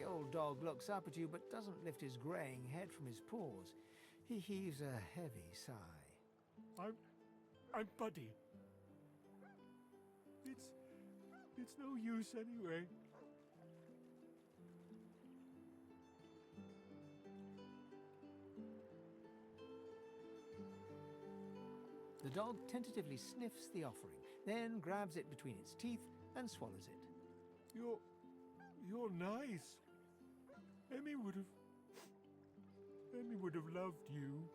old dog looks up at you but doesn't lift his greying head from his paws. He heaves a heavy sigh. I'm Buddy. It's no use anyway. The dog tentatively sniffs the offering, then grabs it between its teeth and swallows it. You're nice. Emmy would have loved you.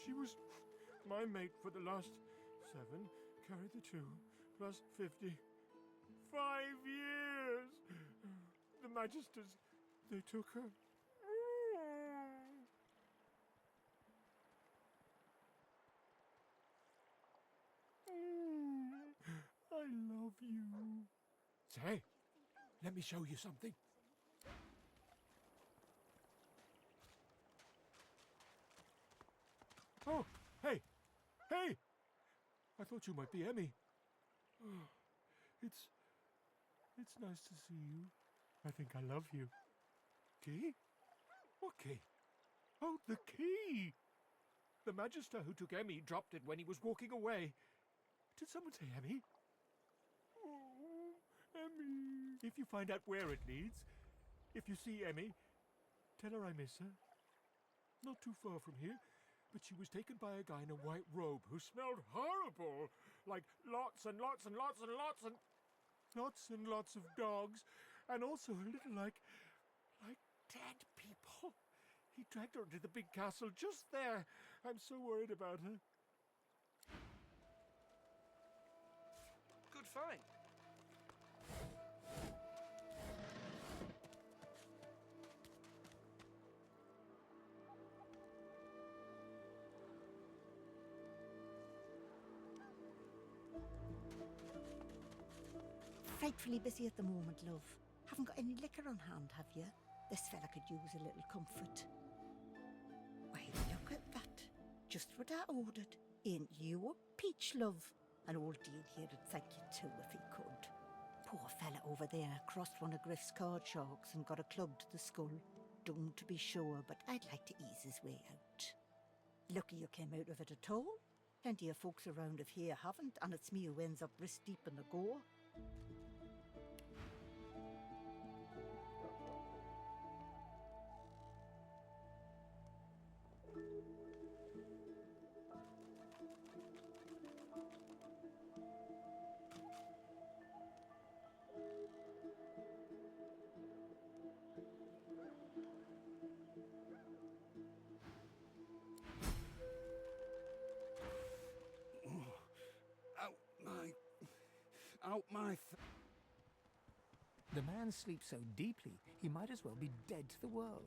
She was my mate for the last 7, carry the 2, plus 50. 5 years! The Magisters, they took her. I love you. Say, let me show you something. Oh, hey! Hey! I thought you might be Emmy. Oh, it's nice to see you. I think I love you. Key? What key? Oh, the key! The Magister who took Emmy dropped it when he was walking away. Did someone say Emmy? Oh, Emmy. If you find out where it leads, if you see Emmy, tell her I miss her. Not too far from here, but she was taken by a guy in a white robe who smelled horrible. Like lots and lots and lots and lots and lots and lots of dogs. And also a little like dead people. He dragged her to the big castle just there. I'm so worried about her. Good find. Frightfully busy at the moment, love. Haven't got any liquor on hand, have you? This fella could use a little comfort. Why, look at that. Just what I ordered. Ain't you a peach, love? An old deal here'd thank you too if he could. Poor fella over there crossed one of Griff's card sharks and got a club to the skull. Dumb to be sure, but I'd like to ease his way out. Lucky you came out of it at all. Plenty of folks around of here haven't, and it's me who ends up wrist deep in the gore. The man sleeps so deeply, he might as well be dead to the world.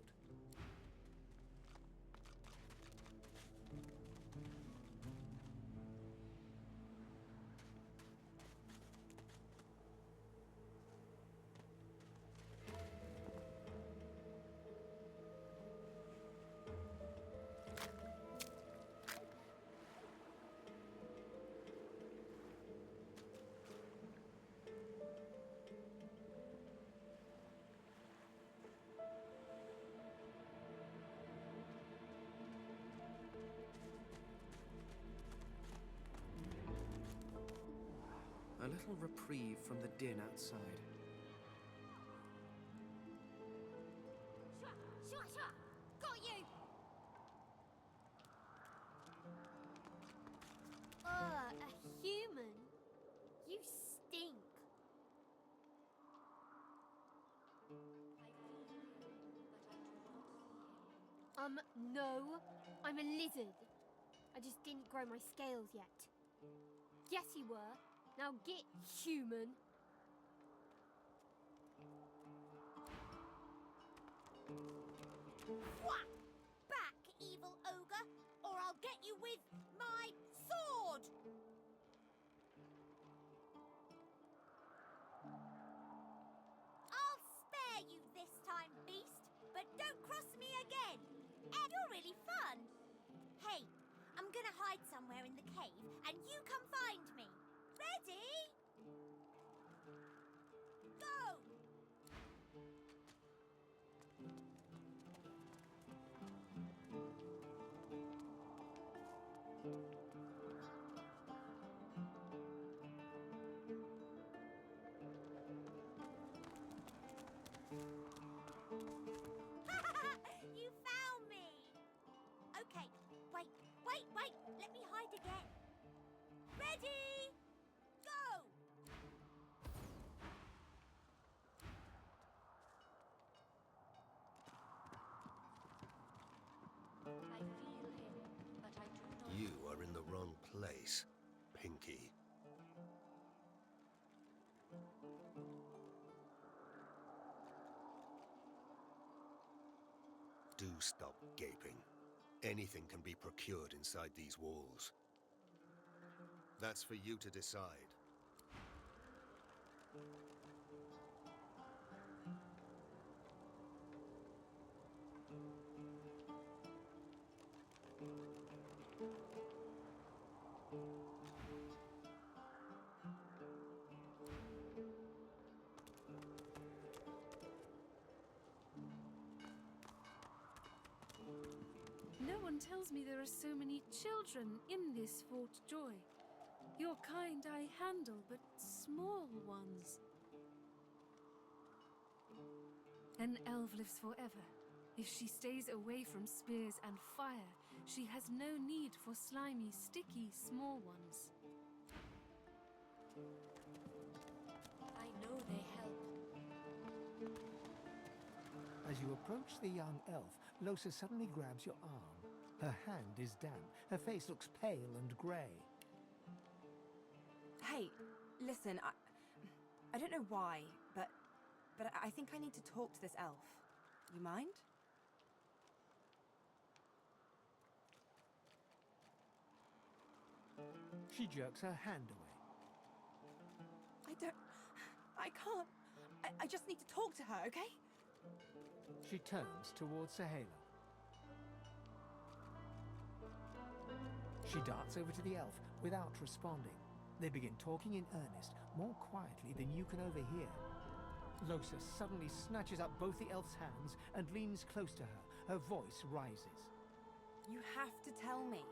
A little reprieve from the din outside. Shut! Got you! A human? You stink. No. I'm a lizard. I just didn't grow my scales yet. Yes, you were. Now get human. Whack! Back, evil ogre, or I'll get you with my sword! I'll spare you this time, beast, but don't cross me again. You're really fun. Hey, I'm gonna hide somewhere in the cave, and you come find me. Ready? Go! Wait, let me hide again. Ready? Go! I feel him, but I do not... You are in the wrong place, Pinky. Do stop gaping. Anything can be procured inside these walls. That's for you to decide. No one tells me there are so many children in this Fort Joy. Your kind I handle, but small ones. An elf lives forever. If she stays away from spears and fire, she has no need for slimy, sticky, small ones. I know they help. As you approach the young elf, Loshe suddenly grabs your arm. Her hand is damp. Her face looks pale and grey. Hey, listen, I don't know why, but I think I need to talk to this elf. You mind? She jerks her hand away. I can't. I just need to talk to her, okay? She turns towards Saheila. She darts over to the elf without responding. They begin talking in earnest, more quietly than you can overhear. Loshe suddenly snatches up both the elf's hands and leans close to her. Her voice rises. You have to tell me.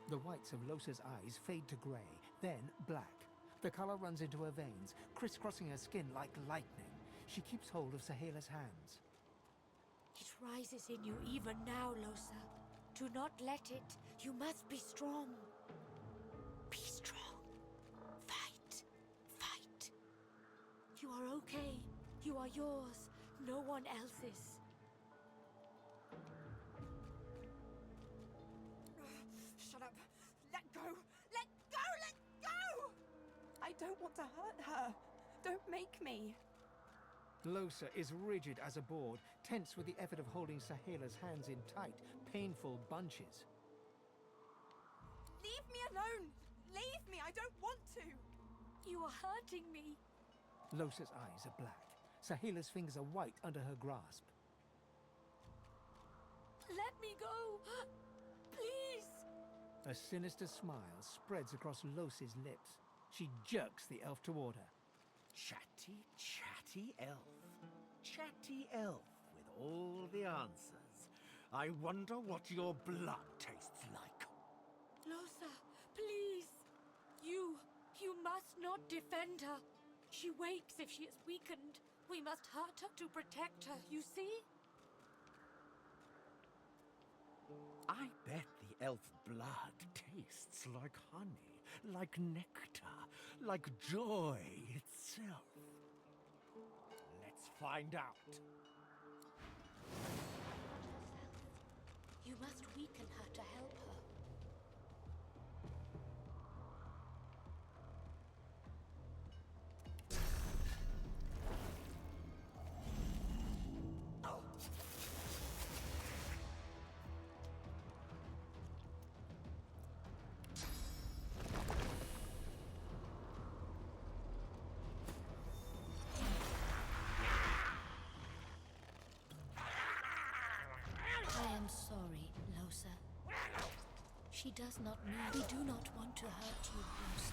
The whites of Loshe's eyes fade to grey, then black. The colour runs into her veins, crisscrossing her skin like lightning. She keeps hold of Saheila's hands. It rises in you even now, Loshe. Do not let it. You must be strong. Be strong. Fight. Fight. You are okay. You are yours. No one else's. Shut up. Let go. Let go. Let go. I don't want to hurt her. Don't make me. Loshe is rigid as a board, tense with the effort of holding Saheila's hands in tight, painful bunches. Leave me alone. Leave me. I don't want to. You are hurting me. Loshe's eyes are black. Saheila's fingers are white under her grasp. Let me go. Please. A sinister smile spreads across Loshe's lips. She jerks the elf toward her. Chatty elf. Chatty elf with all the answers. I wonder what your blood tastes like. Loshe, please. You must not defend her. She wakes if she is weakened. We must hurt her to protect her, you see? I bet the elf blood tastes like honey, like nectar, like joy itself. Let's find out. You must weaken her to help her. I am sorry, Loshe. She does not mean... We do not want to hurt you, Loshe.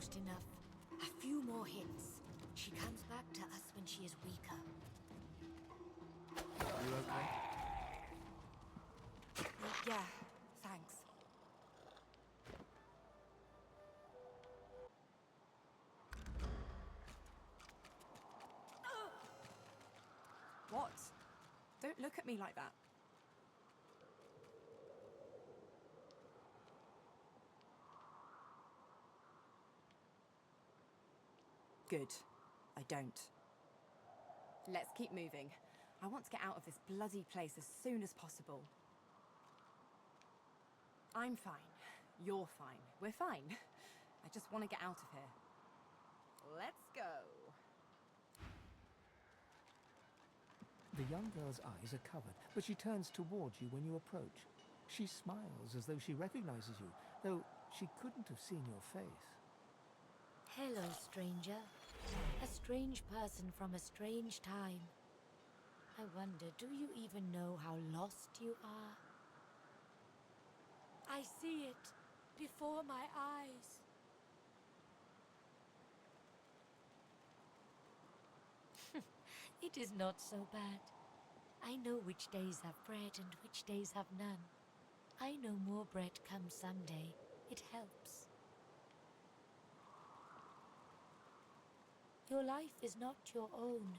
almost enough. A few more hits. She comes back to us when she is weaker. You okay? Yeah, thanks. What? Don't look at me like that. Good. I don't. Let's keep moving. I want to get out of this bloody place as soon as possible. I'm fine. You're fine. We're fine. I just want to get out of here. Let's go. The young girl's eyes are covered, but she turns towards you when you approach. She smiles as though she recognizes you, though she couldn't have seen your face. Hello, stranger. A strange person from a strange time. I wonder, do you even know how lost you are? I see it before my eyes. It is not so bad. I know which days have bread and which days have none. I know more bread comes someday. It helps. Your life is not your own.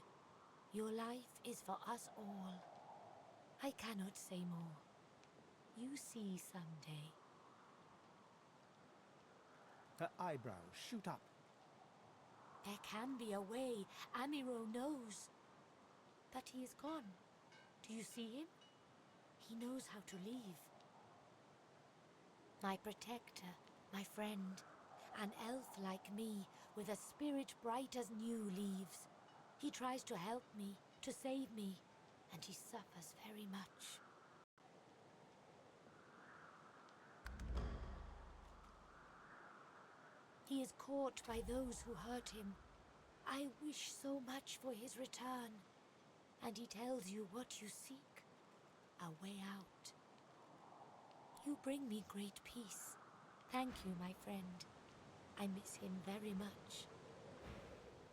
Your life is for us all. I cannot say more. You see someday. Her eyebrows shoot up. There can be a way. Amyro knows. But he is gone. Do you see him? He knows how to leave. My protector, my friend, an elf like me, with a spirit bright as new leaves. He tries to help me, to save me, and he suffers very much. He is caught by those who hurt him. I wish so much for his return. And he tells you what you seek, a way out. You bring me great peace. Thank you, my friend. I miss him very much.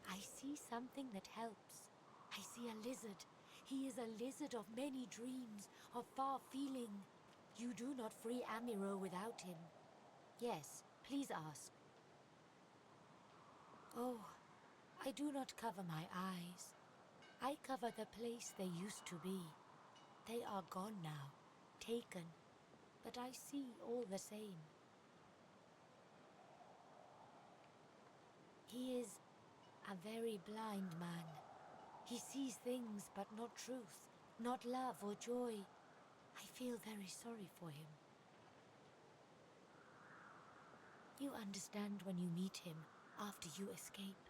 I see something that helps. I see a lizard. He is a lizard of many dreams, of far feeling. You do not free Amyro without him. Yes, please ask. Oh, I do not cover my eyes. I cover the place they used to be. They are gone now, taken, but I see all the same. He is a very blind man. He sees things but not truth, not love or joy. I feel very sorry for him. You understand when you meet him after you escape.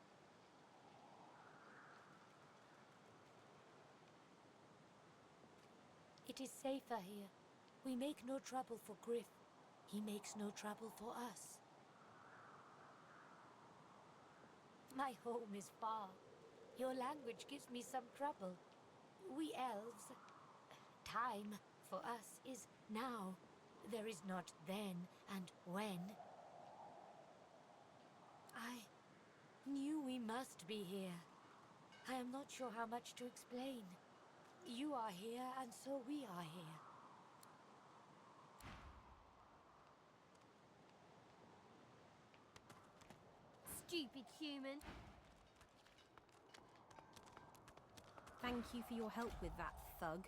It is safer here. We make no trouble for Griff. He makes no trouble for us. My home is far. Your language gives me some trouble. We elves... Time, for us, is now. There is not then and when. I knew we must be here. I am not sure how much to explain. You are here, and so we are here. Stupid human. Thank you for your help with that, thug.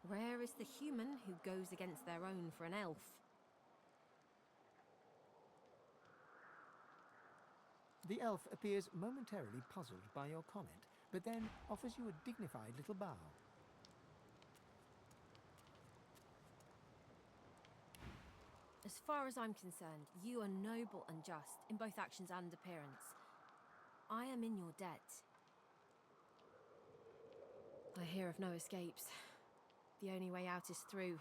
Rare is the human who goes against their own for an elf. The elf appears momentarily puzzled by your comment, but then offers you a dignified little bow. As far as I'm concerned, you are noble and just in both actions and appearance. I am in your debt. I hear of no escapes. The only way out is through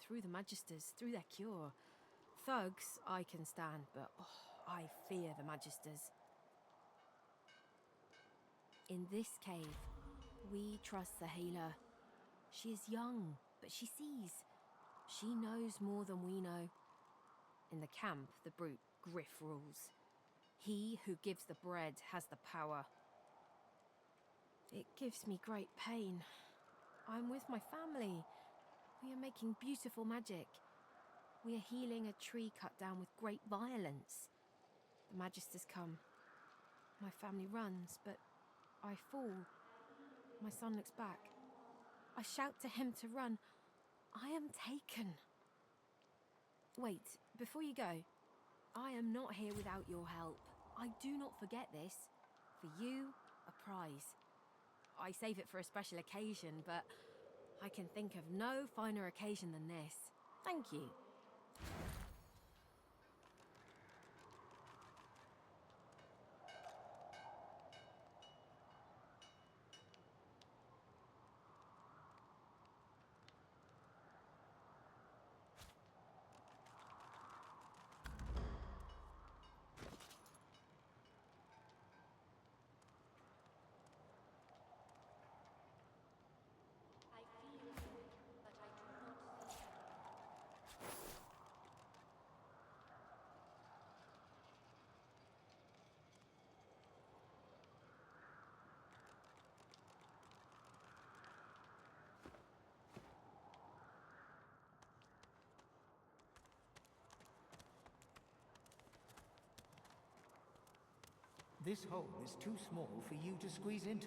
the Magisters, through their cure. Thugs I can stand, but I fear the Magisters. In this cave, we trust Saheila. She is young, but she sees. She knows more than we know. In the camp, the brute Griff rules. He who gives the bread has the power. It gives me great pain. I'm with my family. We are making beautiful magic. We are healing a tree cut down with great violence. The Magisters come. My family runs, but I fall. My son looks back. I shout to him to run. I am taken. Wait, before you go, I am not here without your help. I do not forget this. For you, a prize. I save it for a special occasion, but I can think of no finer occasion than this. Thank you. This hole is too small for you to squeeze into.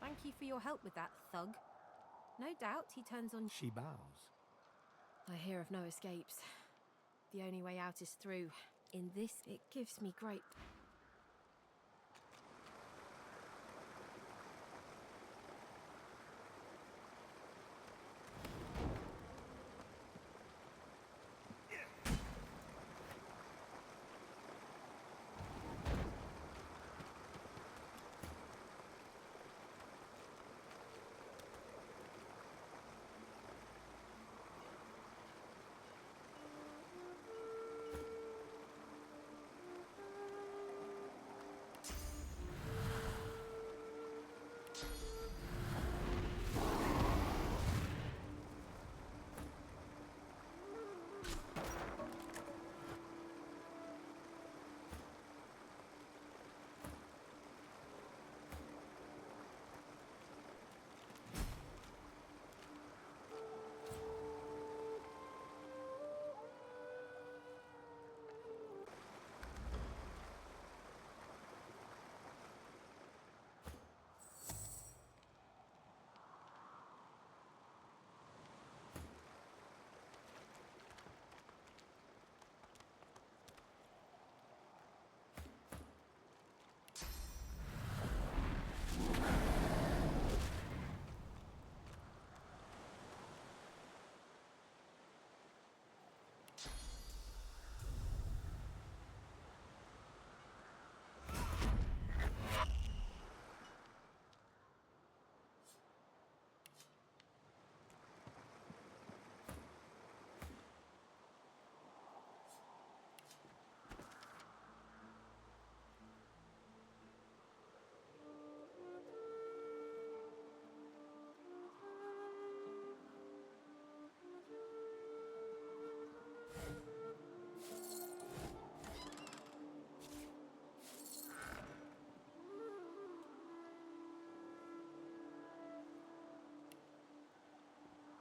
Thank you for your help with that, thug. No doubt he turns on... She bows. I hear of no escapes. The only way out is through. In this, it gives me great...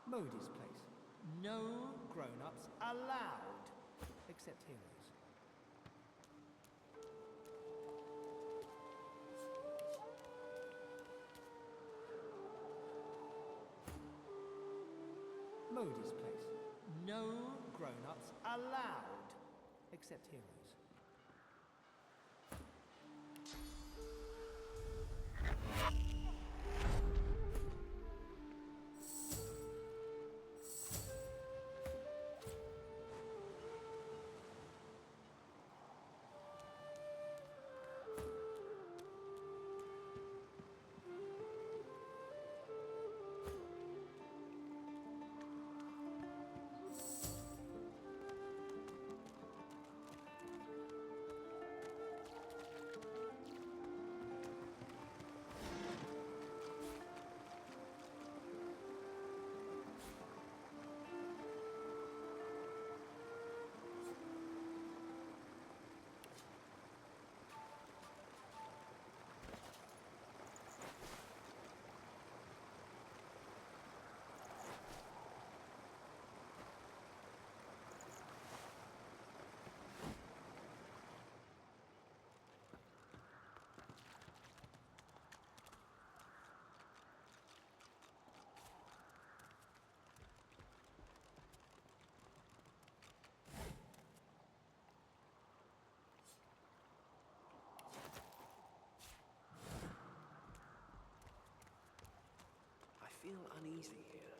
Modi's place. No grown-ups allowed, except heroes. Modi's place. No grown-ups allowed, except heroes. feel uneasy here.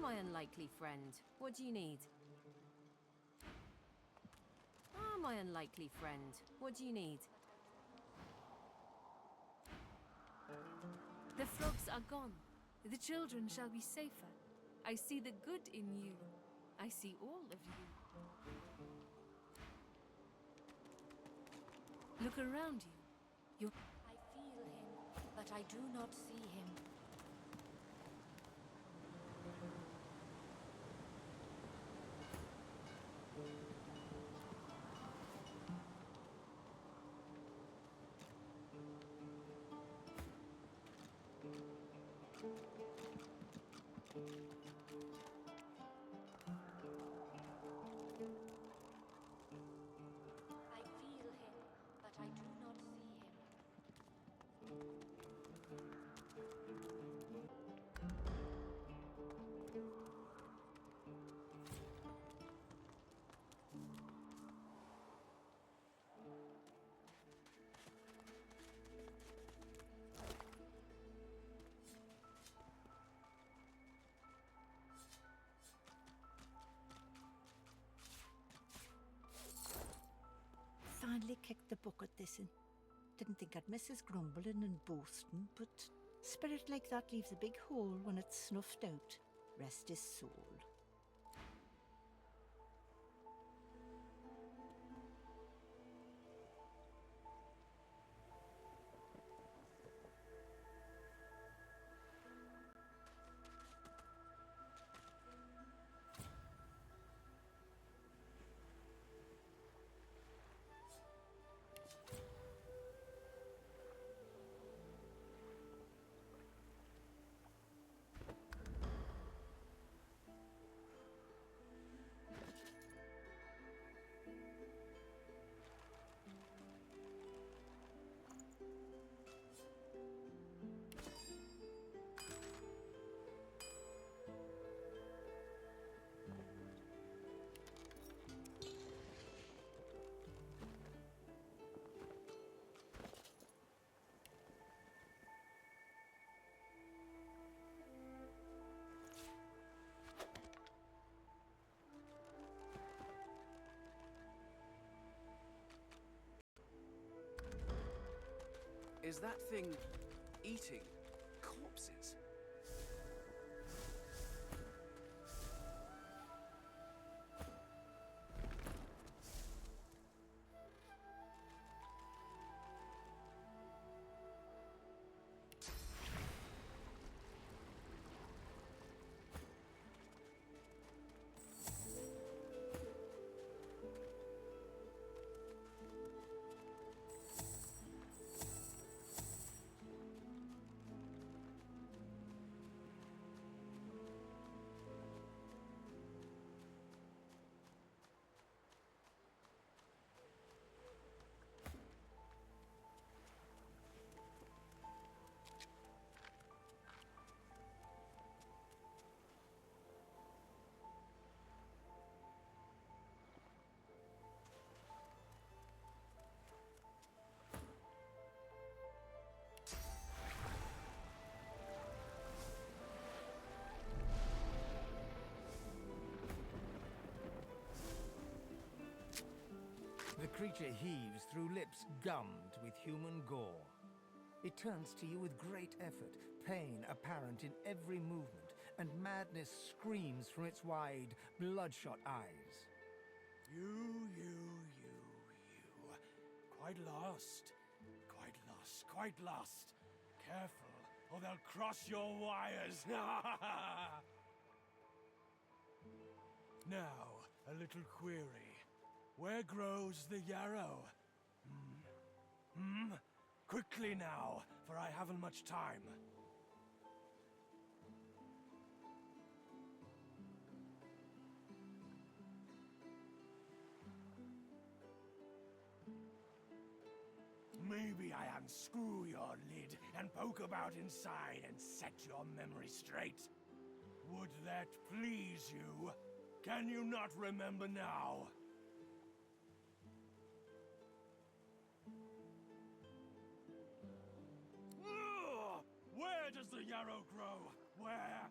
my unlikely friend. What do you need? Ah, my unlikely friend. What do you need? The frogs are gone. The children shall be safer. I see the good in you. I see all of you. Look around you. I feel him, but I do not see him. I feel him, but I do not see him. Finally kicked the bucket this in. Didn't think I'd miss his grumbling and boasting, but spirit like that leaves a big hole when it's snuffed out. Rest his soul. Is that thing eating corpses? The creature heaves through lips gummed with human gore. It turns to you with great effort, pain apparent in every movement, and madness screams from its wide, bloodshot eyes. You. Quite lost. Careful, or they'll cross your wires. Now, a little query. Where grows the yarrow? Quickly now, for I haven't much time. Maybe I unscrew your lid and poke about inside and set your memory straight. Would that please you? Can you not remember now? Where does the yarrow grow? Where?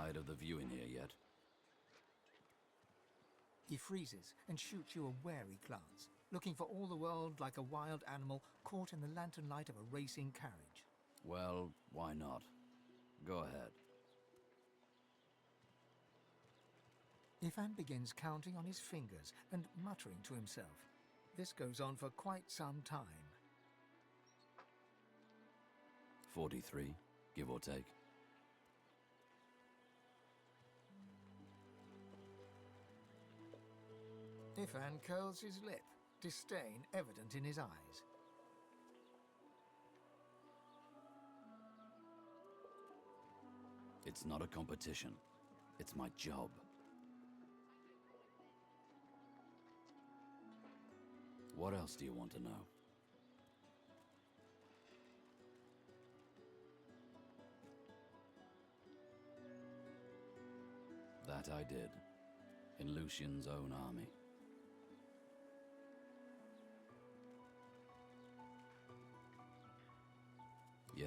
Tired of the view in here yet? He freezes and shoots you a wary glance, looking for all the world like a wild animal caught in the lantern light of a racing carriage. Well, why not? Go ahead. Ifan begins counting on his fingers and muttering to himself. This goes on for quite some time. 43, give or take. Ifan curls his lip, disdain evident in his eyes. It's not a competition. It's my job. What else do you want to know? That I did, in Lucian's own army. Yeah.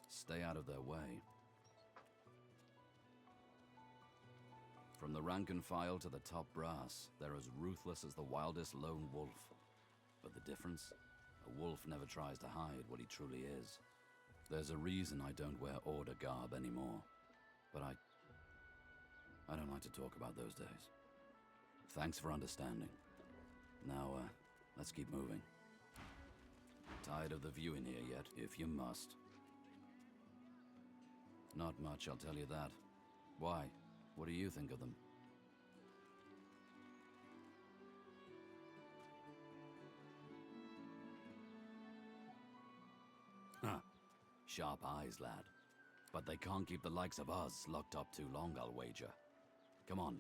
Stay out of their way. From the rank and file to the top brass, they're as ruthless as the wildest lone wolf. But the difference? A wolf never tries to hide what he truly is. There's a reason I don't wear order garb anymore. But I don't like to talk about those days. Thanks for understanding. Now, let's keep moving. Tired of the view in here yet, if you must? Not much, I'll tell you that. Why? What do you think of them? Huh. Sharp eyes, lad. But they can't keep the likes of us locked up too long, I'll wager. Come on,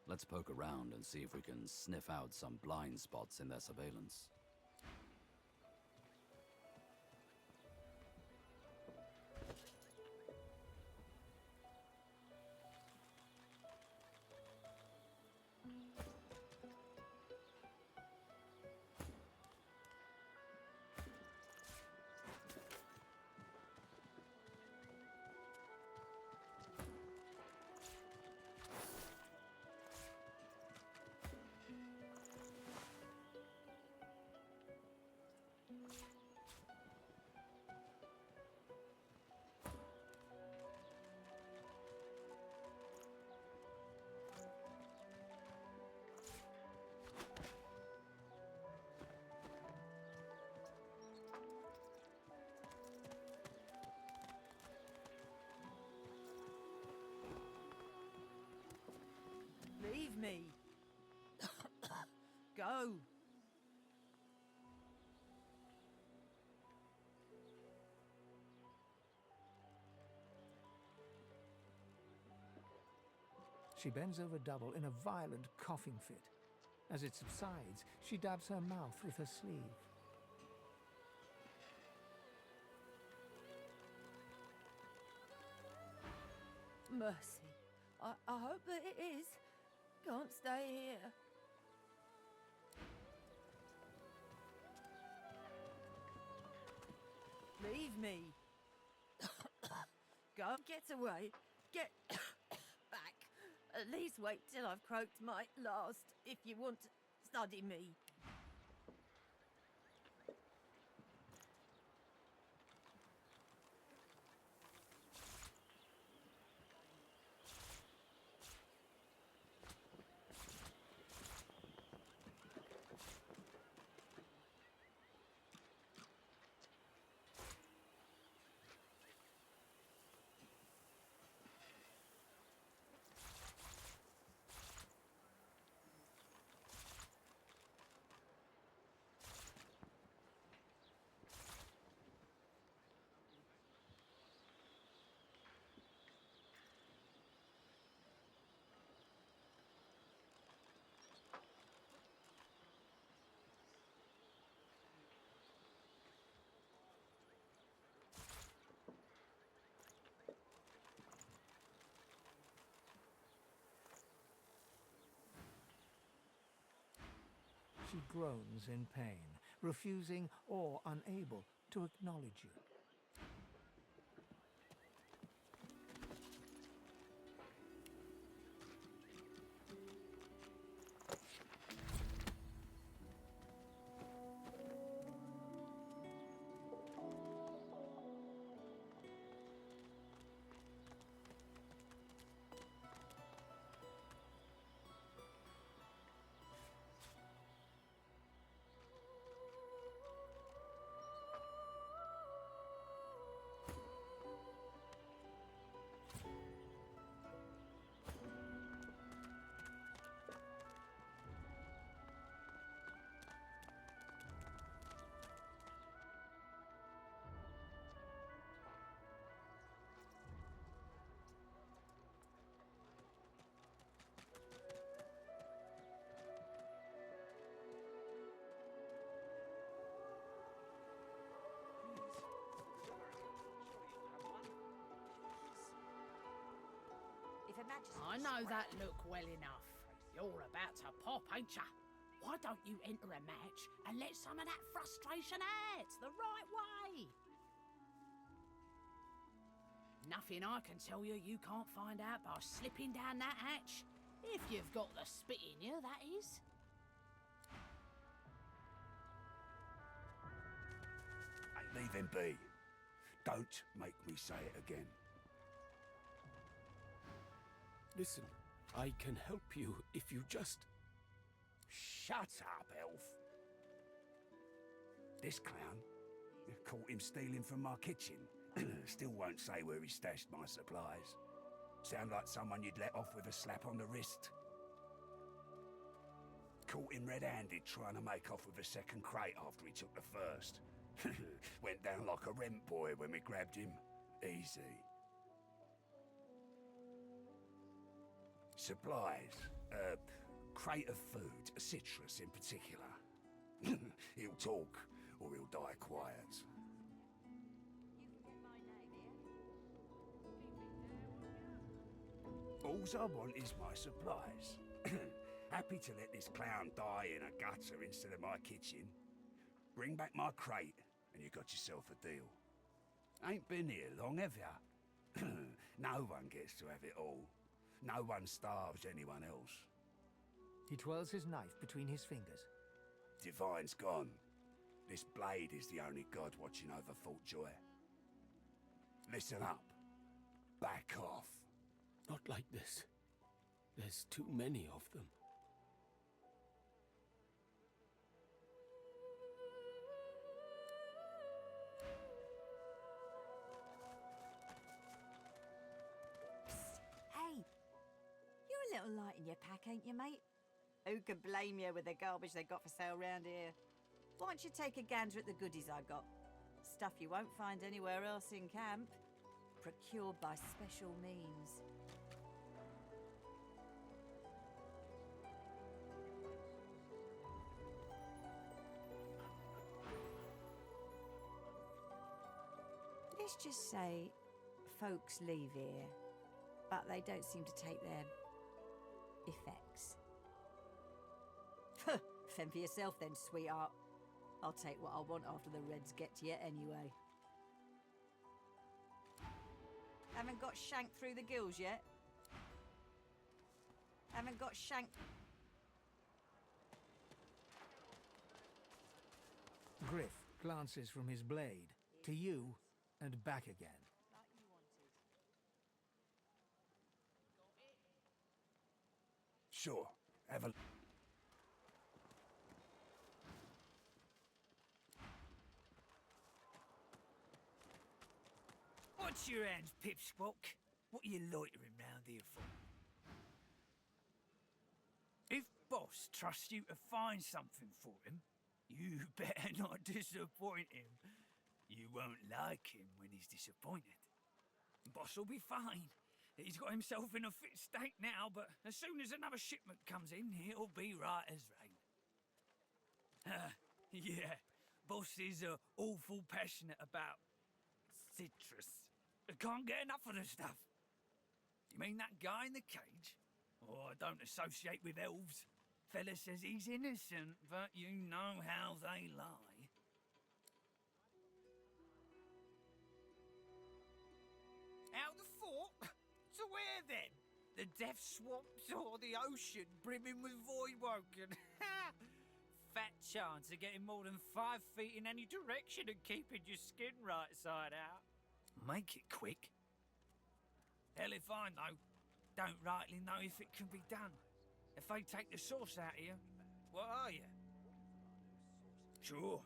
let's poke around and see if we can sniff out some blind spots in their surveillance. Leave me. Go. She bends over double in a violent coughing fit. As it subsides, she dabs her mouth with her sleeve. Mercy. I hope that it is. Can't stay here. Leave me. Go. Get away. Get back. At least wait till I've croaked my last, if you want to study me. She groans in pain, refusing or unable to acknowledge you. If a majesty... I know that look well enough. You're about to pop, ain't ya? Why don't you enter a match and let some of that frustration out the right way? Nothing I can tell you you can't find out by slipping down that hatch. If you've got the spit in you, that is. Leave him be. Don't make me say it again. Listen, I can help you if you just... Shut up, elf. This clown, you caught him stealing from my kitchen. Still won't say where he stashed my supplies. Sound like someone you'd let off with a slap on the wrist. Caught him red-handed trying to make off with a second crate after he took the first. Went down like a rent boy when we grabbed him. Easy. Supplies. Crate of food, citrus in particular. He'll talk, or he'll die quiet. Alls I want is my supplies. Happy to let this clown die in a gutter instead of my kitchen. Bring back my crate, and you got yourself a deal. Ain't been here long, have ya? No one gets to have it all. No one starves anyone else. He twirls his knife between his fingers. Divine's gone. This blade is the only god watching over Fort Joy. Listen up. Back off. Not like this. There's too many of them. Hey, you're a little light in your pack, ain't you, mate? Who could blame you with the garbage they got for sale round here? Why don't you take a gander at the goodies I got? Stuff you won't find anywhere else in camp. Procured by special means. Let's just say folks leave here, but they don't seem to take their effects. Fend for yourself then, sweetheart. I'll take what I want after the Reds get to you anyway. Haven't got shanked through the gills yet? Haven't got shanked... Griff glances from his blade to you and back again. Sure, have a... What's your hands, Pipsqueak? What are you loitering round here for? If Boss trusts you to find something for him, you better not disappoint him. You won't like him when he's disappointed. Boss will be fine. He's got himself in a fit state now, but as soon as another shipment comes in, he'll be right as rain. Yeah, Boss is awful passionate about citrus. I can't get enough of the stuff. You mean that guy in the cage? Oh, I don't associate with elves. Fella says he's innocent, but you know how they lie. Out the fort? To where then? The death swamps or the ocean brimming with voidwoken? Fat chance of getting more than 5 feet in any direction and keeping your skin right side out. Make it quick. Hell if I know. Don't rightly know if it can be done. If they take the sauce out of you, what are you? Sure,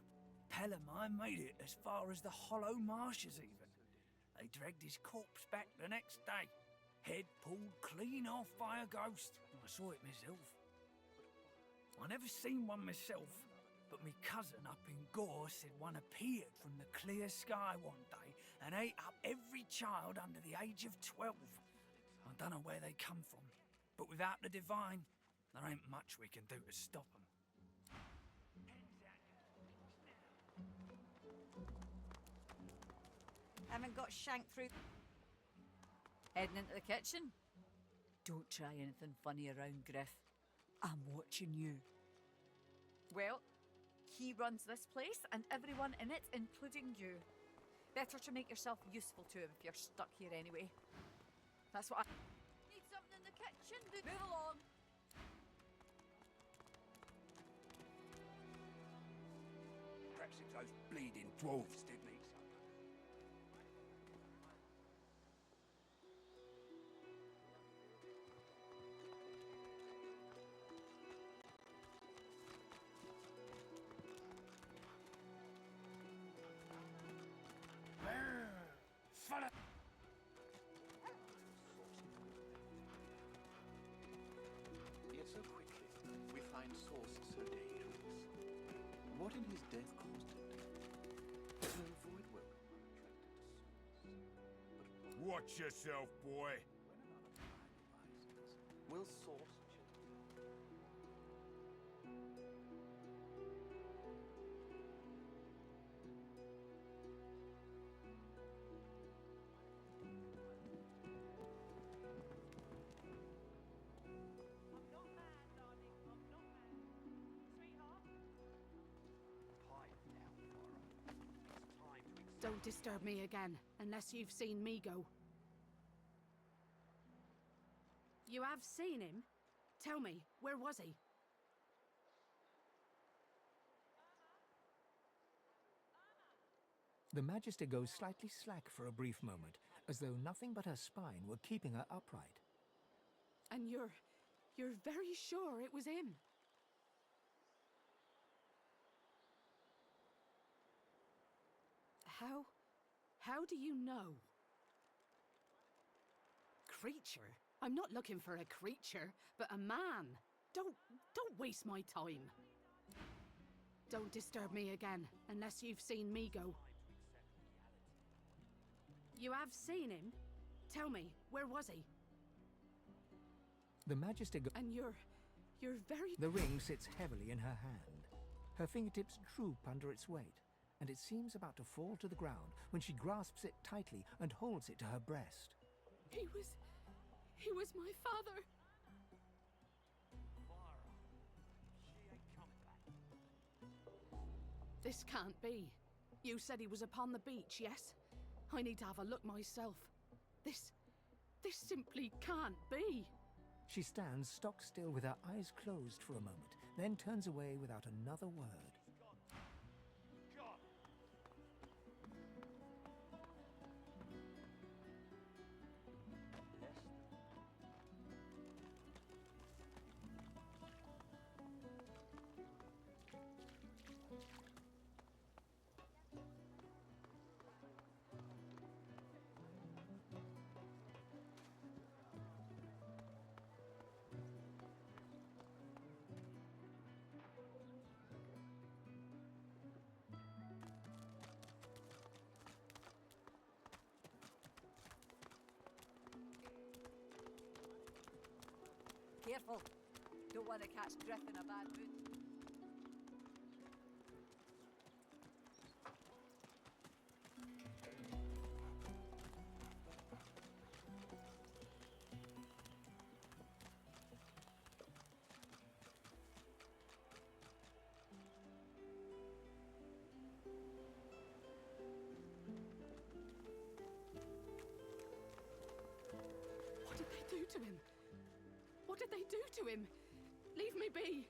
Pellamine made it as far as the hollow marshes even. They dragged his corpse back the next day. Head pulled clean off by a ghost. I saw it myself. I never seen one myself, but me cousin up in Gore said one appeared from the clear sky one day and ate up every child under the age of 12. I don't know where they come from, but without the Divine, there ain't much we can do to stop them. Haven't got shanked through... Heading into the kitchen? Don't try anything funny around, Griff. I'm watching you. Well, he runs this place and everyone in it, including you. Better to make yourself useful to him if you're stuck here anyway. That's what I... Need something in the kitchen? Move along. Perhaps it's those bleeding dwarves did need something. Follow. Yet so quickly, we find source so dangerous. What in his death caused it? To avoid welcome unattractive source. Watch yourself, boy. Will source Don't disturb me again, unless you've seen Migo. You have seen him? Tell me, where was he? The Magister goes slightly slack for a brief moment, as though nothing but her spine were keeping her upright. And you're very sure it was him? How do you know? Creature? I'm not looking for a creature, but a man. Don't waste my time. Don't disturb me again, unless you've seen Migo. You have seen him? Tell me, where was he? The Magister And you're very... The ring sits heavily in her hand. Her fingertips droop under its weight, and it seems about to fall to the ground when she grasps it tightly and holds it to her breast. He was my father. This can't be. You said he was upon the beach, yes? I need to have a look myself. This simply can't be. She stands stock still with her eyes closed for a moment, then turns away without another word. Careful. Don't want to catch Griff in a bad mood. What did they do to him? What did they do to him? Leave me be.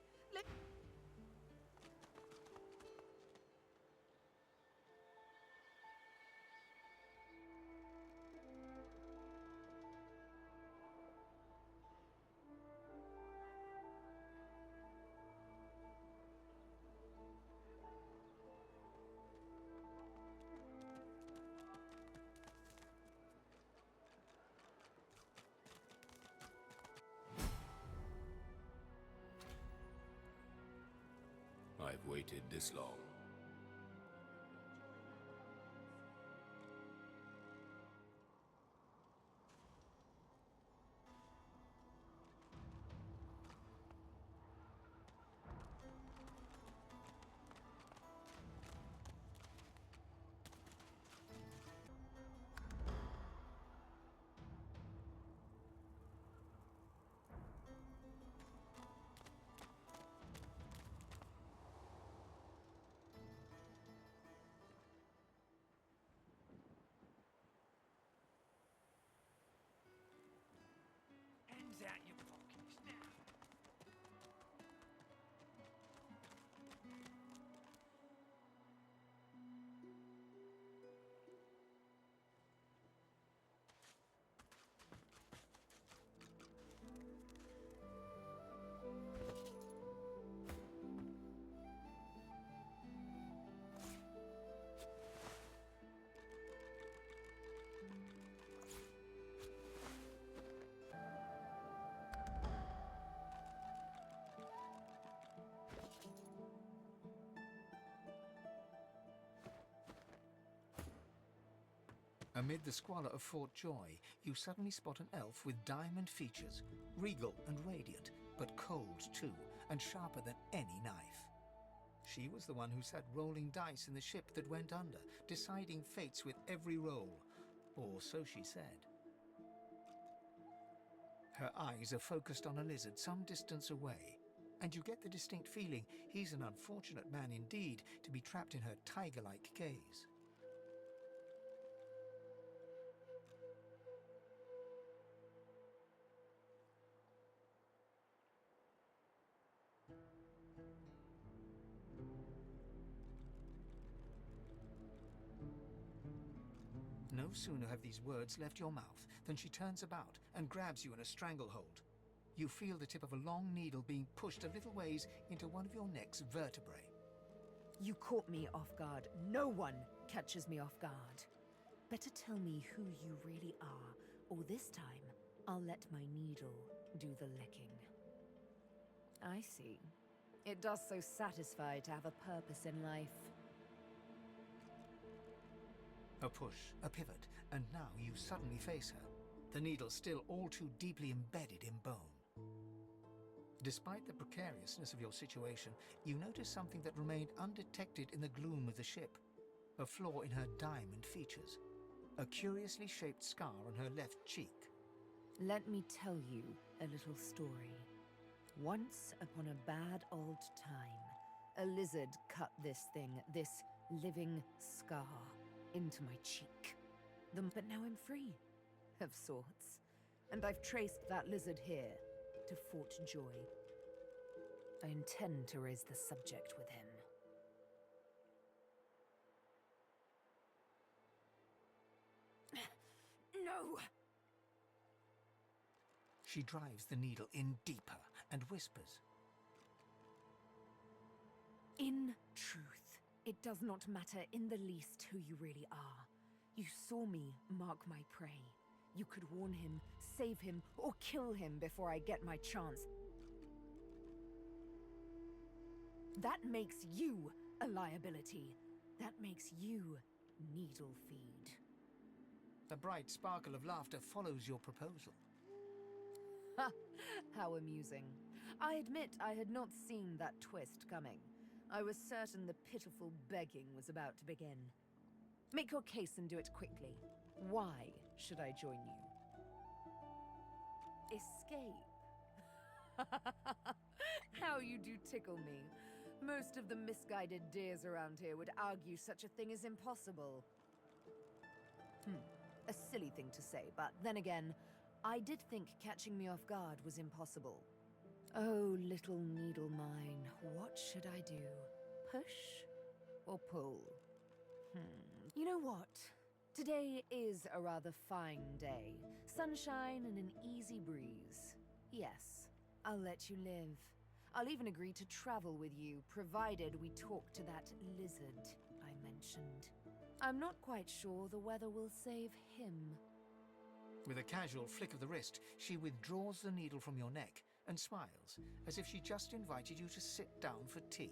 I've waited this long. hands out your pockets now. Amid the squalor of Fort Joy, you suddenly spot an elf with diamond features, regal and radiant, but cold too, and sharper than any knife. She was the one who sat rolling dice in the ship that went under, deciding fates with every roll, or so she said. Her eyes are focused on a lizard some distance away, and you get the distinct feeling he's an unfortunate man indeed to be trapped in her tiger-like gaze. No sooner have these words left your mouth than she turns about and grabs you in a stranglehold. You feel the tip of a long needle being pushed a little ways into one of your neck's vertebrae. You caught me off guard. No one catches me off guard. Better tell me who you really are, or this time I'll let my needle do the licking. I see. It does so satisfy to have a purpose in life. A push, a pivot, and now you suddenly face her, the needle still all too deeply embedded in bone. Despite the precariousness of your situation, you notice something that remained undetected in the gloom of the ship. A flaw in her diamond features. A curiously shaped scar on her left cheek. Let me tell you a little story. Once upon a bad old time, a lizard cut this thing, this living scar, into my cheek. But now I'm free, of sorts. And I've traced that lizard here to Fort Joy. I intend to raise the subject with him. No! She drives the needle in deeper and whispers. In truth, it does not matter in the least who you really are. You saw me mark my prey. You could warn him, save him, or kill him before I get my chance. That makes you a liability. That makes you needle feed. A bright sparkle of laughter follows your proposal. Ha! How amusing. I admit I had not seen that twist coming. I was certain the pitiful begging was about to begin. Make your case and do it quickly. Why should I join you? Escape? How you do tickle me. Most of the misguided deers around here would argue such a thing is impossible. A silly thing to say, but then again, I did think catching me off guard was impossible. Oh, little needle mine, what should I do? Push or pull? You know what? Today is a rather fine day. Sunshine and an easy breeze. Yes, I'll let you live. I'll even agree to travel with you, provided we talk to that lizard I mentioned. I'm not quite sure the weather will save him. With a casual flick of the wrist, she withdraws the needle from your neck and smiles, as if she just invited you to sit down for tea.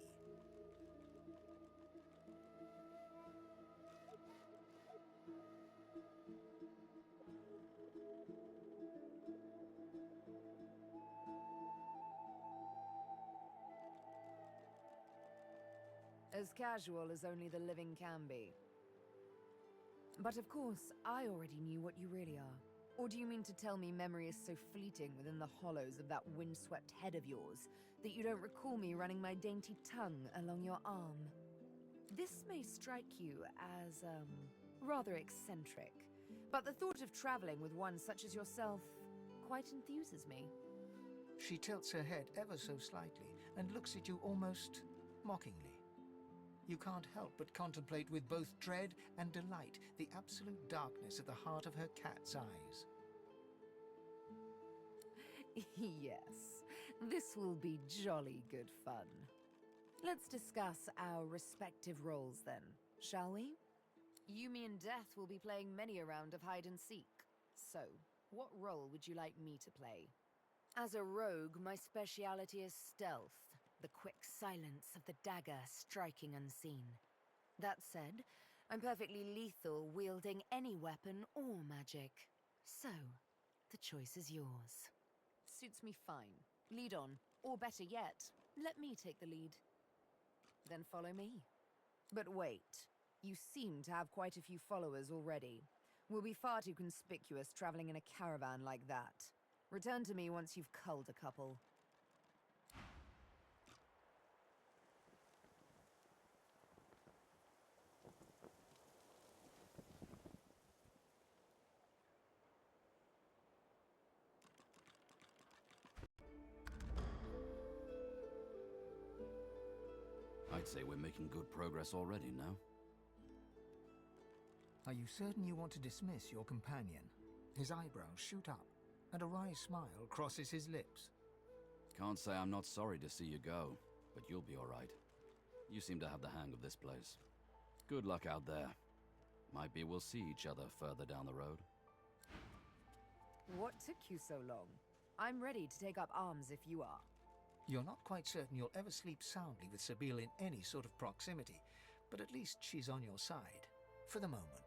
As casual as only the living can be. But of course, I already knew what you really are. Or do you mean to tell me memory is so fleeting within the hollows of that windswept head of yours that you don't recall me running my dainty tongue along your arm? This may strike you as, rather eccentric, but the thought of traveling with one such as yourself, quite enthuses me. She tilts her head ever so slightly and looks at you almost mockingly. You can't help but contemplate with both dread and delight the absolute darkness at the heart of her cat's eyes. Yes, this will be jolly good fun. Let's discuss our respective roles then, shall we? You, me, and Death will be playing many a round of hide and seek. So, what role would you like me to play? As a rogue, my speciality is stealth, the quick silence of the dagger striking unseen. That said, I'm perfectly lethal wielding any weapon or magic. So, the choice is yours. Suits me fine. Lead on, or better yet, let me take the lead. Then follow me. But wait, you seem to have quite a few followers already. We'll be far too conspicuous traveling in a caravan like that. Return to me once you've culled a couple. I'd say we're making good progress already, no? Are you certain you want to dismiss your companion? His eyebrows shoot up, and a wry smile crosses his lips. Can't say I'm not sorry to see you go, but you'll be all right. You seem to have the hang of this place. Good luck out there. Might be we'll see each other further down the road. What took you so long? I'm ready to take up arms if you are. You're not quite certain you'll ever sleep soundly with Sebille in any sort of proximity, but at least she's on your side, for the moment.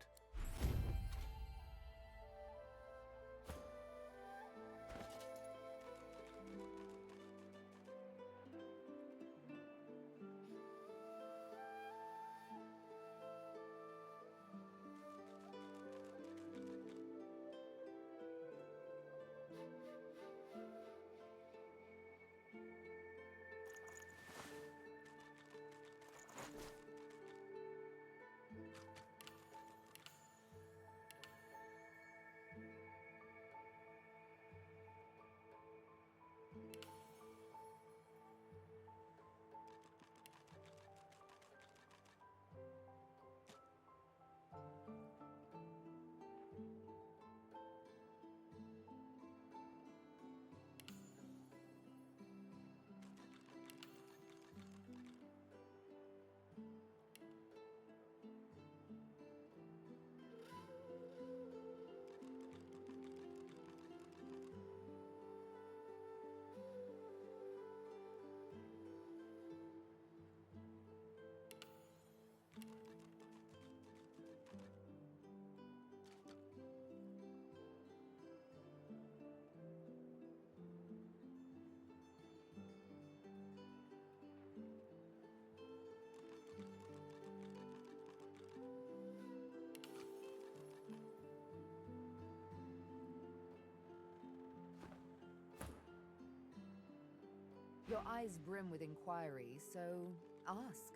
Your eyes brim with inquiry, so ask.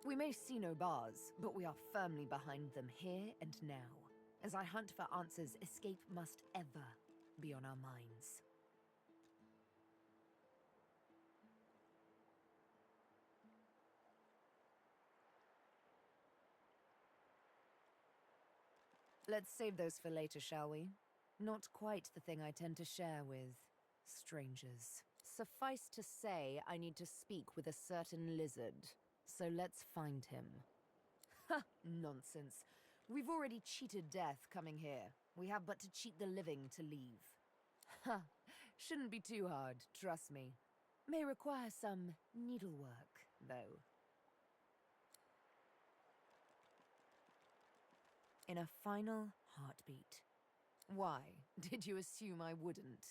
We may see no bars, but we are firmly behind them here and now. As I hunt for answers, escape must ever be on our minds. Let's save those for later, shall we? Not quite the thing I tend to share with strangers. Suffice to say, I need to speak with a certain lizard. So let's find him. Ha! Nonsense. We've already cheated death coming here. We have but to cheat the living to leave. Ha! Shouldn't be too hard, trust me. May require some needlework, though. In a final heartbeat. Why? Did you assume I wouldn't?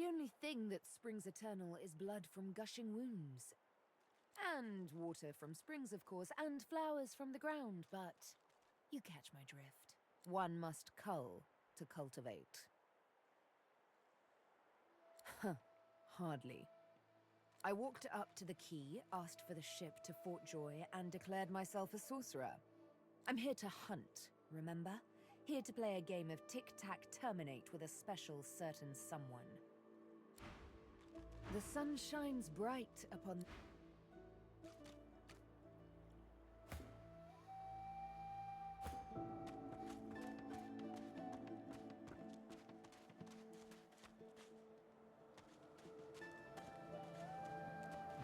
The only thing that springs eternal is blood from gushing wounds. And water from springs, of course, and flowers from the ground, but you catch my drift. One must cull to cultivate. Huh, hardly. I walked up to the quay, asked for the ship to Fort Joy, and declared myself a sorcerer. I'm here to hunt, remember? Here to play a game of tic-tac-terminate with a special certain someone. The sun shines bright upon...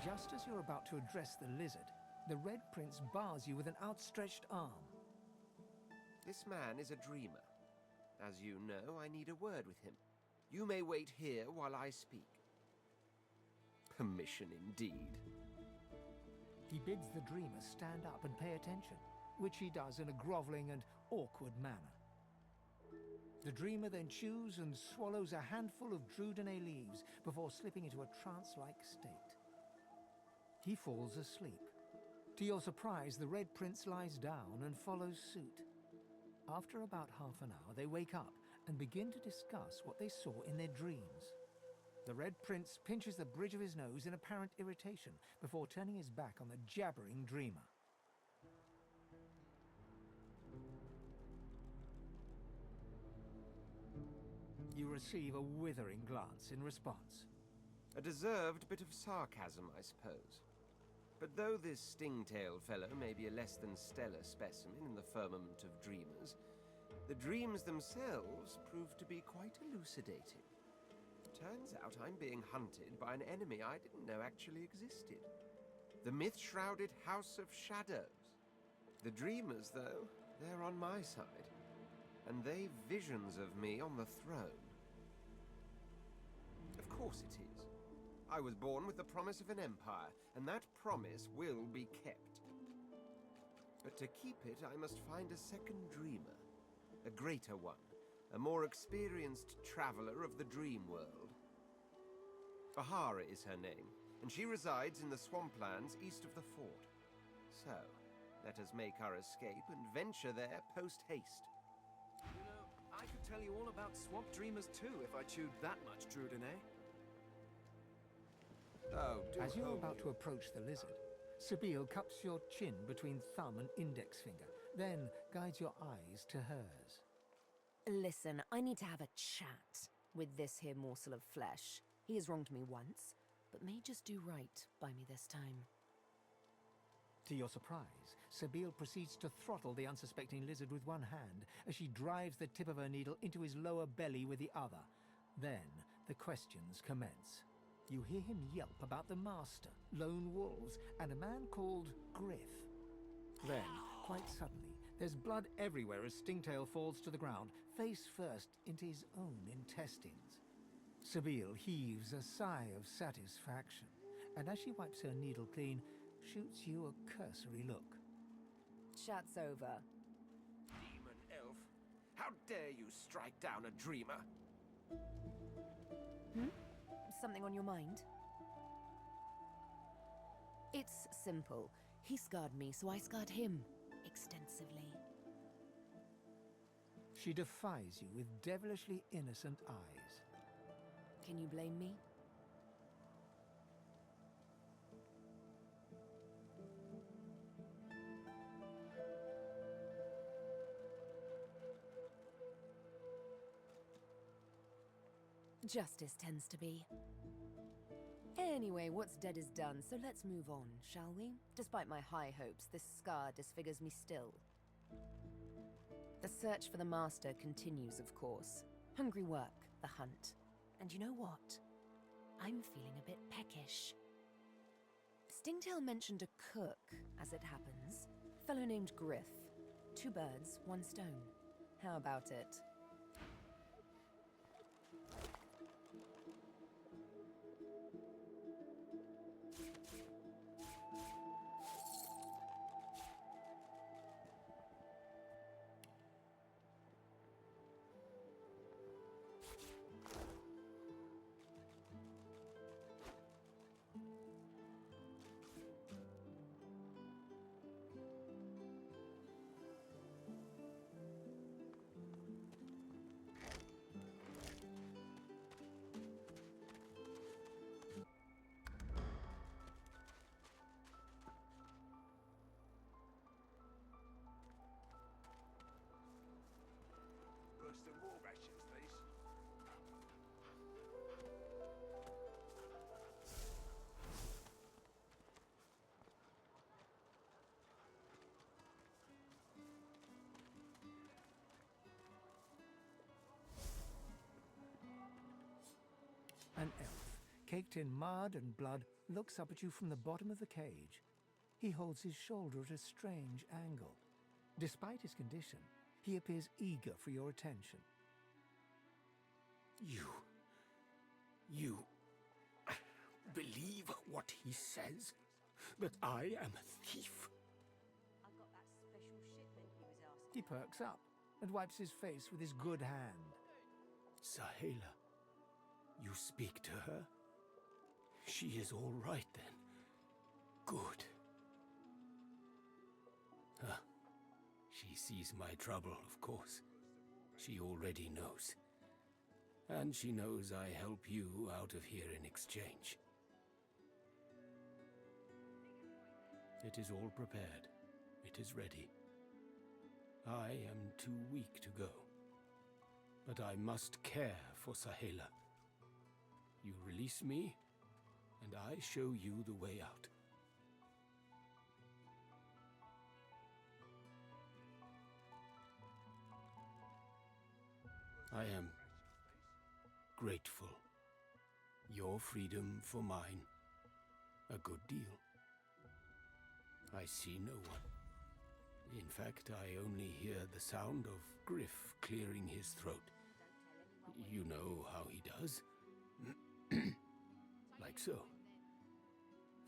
Just as you're about to address the lizard, the Red Prince bars you with an outstretched arm. This man is a dreamer. As you know, I need a word with him. You may wait here while I speak. Permission indeed. He bids the dreamer stand up and pay attention, which he does in a groveling and awkward manner. The dreamer then chews and swallows a handful of Drudenay leaves before slipping into a trance-like state. He falls asleep. To your surprise, the Red Prince lies down and follows suit. After about half an hour, they wake up and begin to discuss what they saw in their dreams. The Red Prince pinches the bridge of his nose in apparent irritation before turning his back on the jabbering dreamer. You receive a withering glance in response. A deserved bit of sarcasm, I suppose. But though this stingtail fellow may be a less than stellar specimen in the firmament of dreamers, the dreams themselves prove to be quite elucidating. Turns out I'm being hunted by an enemy I didn't know actually existed. The myth-shrouded House of Shadows. The dreamers, though, they're on my side. And they've visions of me on the throne. Of course it is. I was born with the promise of an empire, and that promise will be kept. But to keep it, I must find a second dreamer. A greater one. A more experienced traveler of the dream world. Bahara is her name, and she resides in the swamplands east of the fort. So, let us make our escape and venture there post-haste. You know, I could tell you all about swamp dreamers too if I chewed that much Drudenay. Oh, as you're about to approach the lizard, Sebille cups your chin between thumb and index finger, then guides your eyes to hers. Listen, I need to have a chat with this here morsel of flesh. He has wronged me once, but may just do right by me this time. To your surprise, Sebille proceeds to throttle the unsuspecting lizard with one hand as she drives the tip of her needle into his lower belly with the other. Then the questions commence. You hear him yelp about the Master, lone wolves, and a man called Griff. Then, quite suddenly, there's blood everywhere as Stingtail falls to the ground, face first into his own intestines. Sebille heaves a sigh of satisfaction, and as she wipes her needle clean, shoots you a cursory look. Chat's over. Demon elf, how dare you strike down a dreamer? Something on your mind? It's simple. He scarred me, so I scarred him extensively. She defies you with devilishly innocent eyes. Can you blame me? Justice tends to be. Anyway, what's dead is done, so let's move on, shall we? Despite my high hopes, this scar disfigures me still. The search for the Master continues, of course. Hungry work, the hunt. And you know what? I'm feeling a bit peckish. Stingtail mentioned a cook, as it happens. A fellow named Griff. 2 birds, 1 stone. How about it? An elf, caked in mud and blood, looks up at you from the bottom of the cage. He holds his shoulder at a strange angle. Despite his condition, he appears eager for your attention. You believe what he says? That I am a thief? I got that special shipment he was asking. He perks up and wipes his face with his good hand. Saheila, you speak to her? She is all right then. Good. Huh. She sees my trouble, of course. She already knows. And she knows I help you out of here in exchange. It is all prepared. It is ready. I am too weak to go. But I must care for Saheila. You release me, and I show you the way out. I am grateful. Your freedom for mine. A good deal. I see no one. In fact, I only hear the sound of Griff clearing his throat. You know how he does. Like so.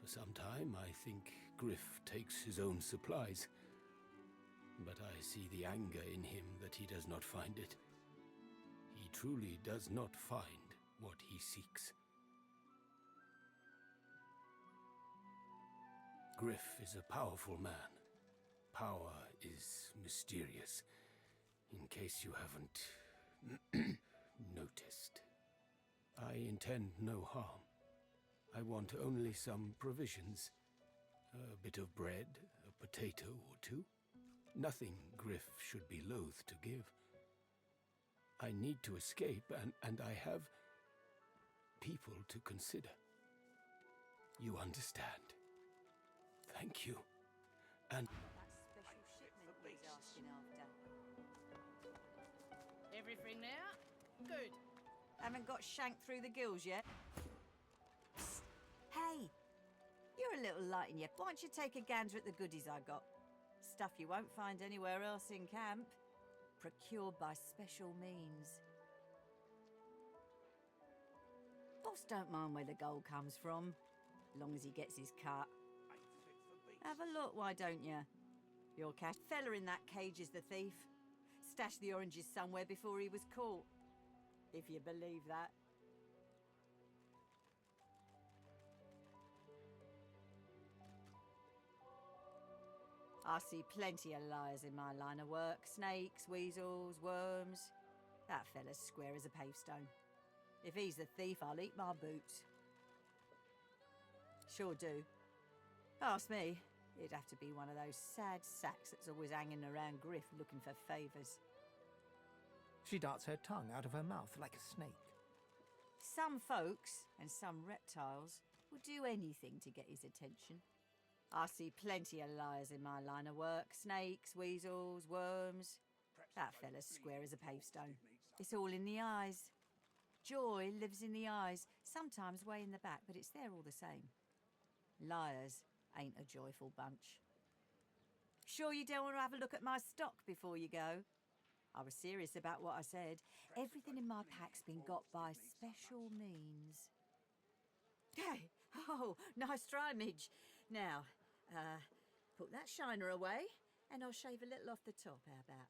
For some time, I think Griff takes his own supplies. But I see the anger in him that he does not find it. He truly does not find what he seeks. Griff is a powerful man. Power is mysterious, in case you haven't noticed. I intend no harm. I want only some provisions. A bit of bread, a potato or two. Nothing Griff should be loath to give. I need to escape, and I have people to consider. You understand. Thank you. And That special shipment he was asking after. Everything there? Good. Haven't got shanked through the gills yet? Psst. Hey! You're a little light in your... Why don't you take a gander at the goodies I got? Stuff you won't find anywhere else in camp. Procured by special means. Boss don't mind where the gold comes from, long as he gets his cut. Have a look, why don't you? Your cat fella in that cage is the thief. Stashed the oranges somewhere before he was caught. If you believe that. I see plenty of liars in my line of work. Snakes, weasels, worms. That fella's square as a pavestone. If he's the thief, I'll eat my boots. Sure do. Ask me, it'd have to be one of those sad sacks that's always hanging around Griff looking for favours. She darts her tongue out of her mouth like a snake. Some folks, and some reptiles, will do anything to get his attention. I see plenty of liars in my line of work. Snakes, weasels, worms. That fella's square as a pavestone. It's all in the eyes. Joy lives in the eyes, sometimes way in the back, but it's there all the same. Liars ain't a joyful bunch. Sure you don't want to have a look at my stock before you go? I was serious about what I said. Everything in my pack's been got by special means. Hey, oh, nice try, Midge. Now, put that shiner away, and I'll shave a little off the top, how about?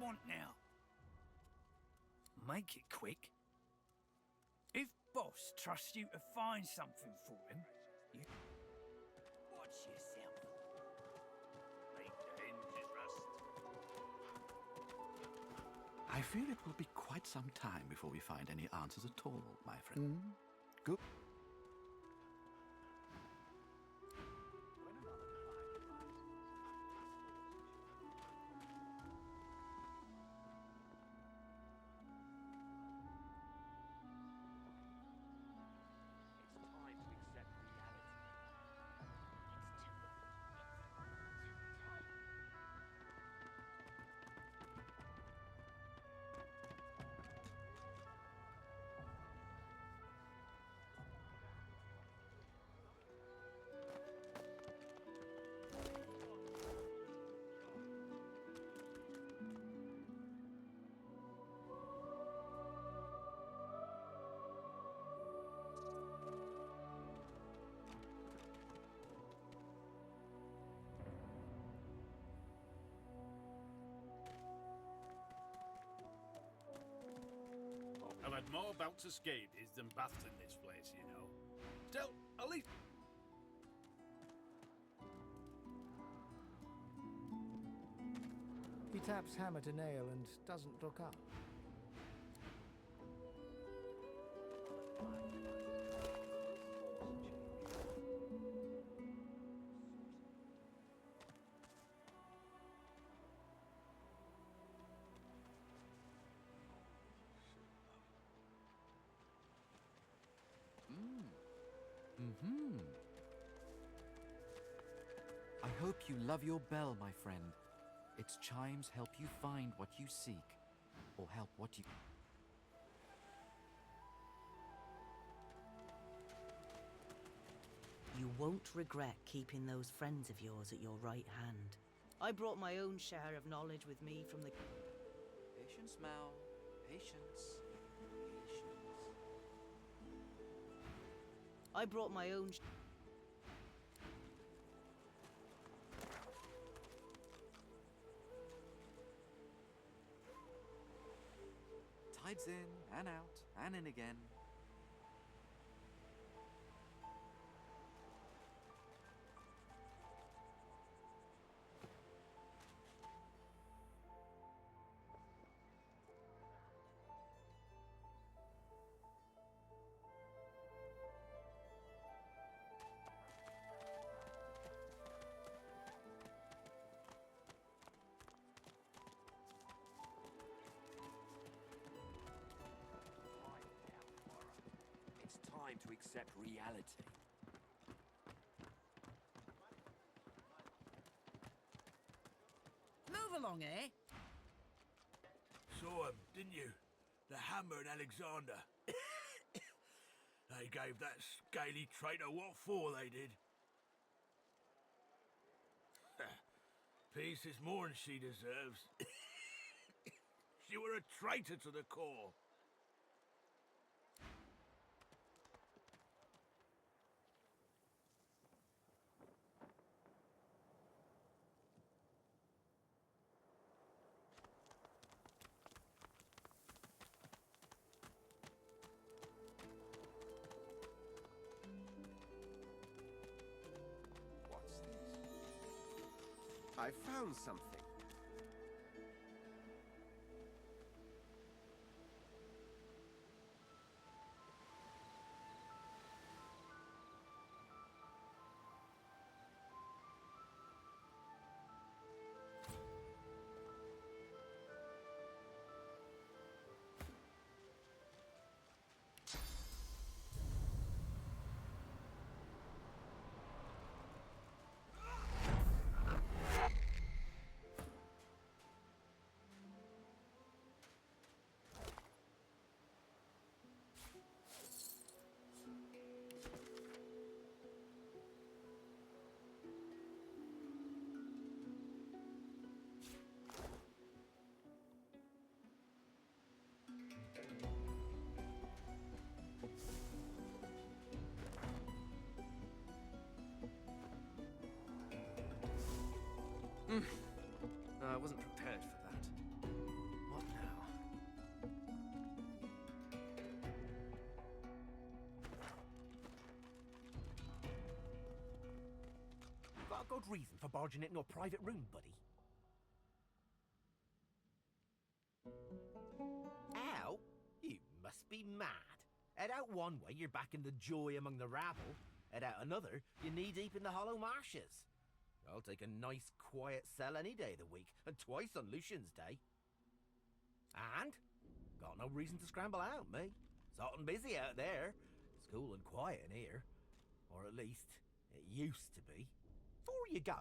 want now? Make it quick. If boss trusts you to find something for him, you... Watch yourself. Make the hinges rust. I fear it will be quite some time before we find any answers at all, my friend. Good. I've had more bouts escaped than bathed in this place, you know. Still, at least... He taps hammer to nail and doesn't look up. I hope you love your bell, my friend. Its chimes help you find what you seek, or help what you... You won't regret keeping those friends of yours at your right hand. I brought my own share of knowledge with me from the... Patience, Mal. Patience. I brought my own... Tides in, and out, and in again. Time to accept reality. Move along, eh? Saw 'em, didn't you? The Hammer and Alexander. They gave that scaly traitor what for, they did. Peace is more than she deserves. She were a traitor to the core. I found something. I wasn't prepared for that. good reason for barging into a private room, buddy? Ow! You must be mad. Head out one way, you're back in the joy among the rabble. Head out another, you're knee-deep in the hollow marshes. I'll take a nice, quiet cell any day of the week, and twice on Lucian's Day. And got no reason to scramble out, me. It's hot and busy out there. It's cool and quiet in here. Or at least, it used to be. Before you go,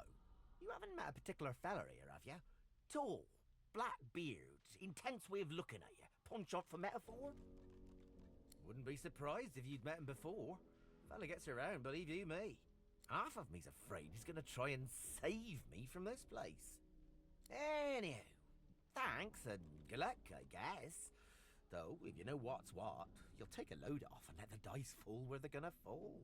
you haven't met a particular feller here, have you? Tall, black beard, intense way of looking at you. Punch up for metaphor? Wouldn't be surprised if you'd met him before. Fella gets around, believe you me. Half of me's afraid he's gonna try and save me from this place. Anyhow, thanks and good luck, I guess. Though, if you know what's what, you'll take a load off and let the dice fall where they're gonna fall.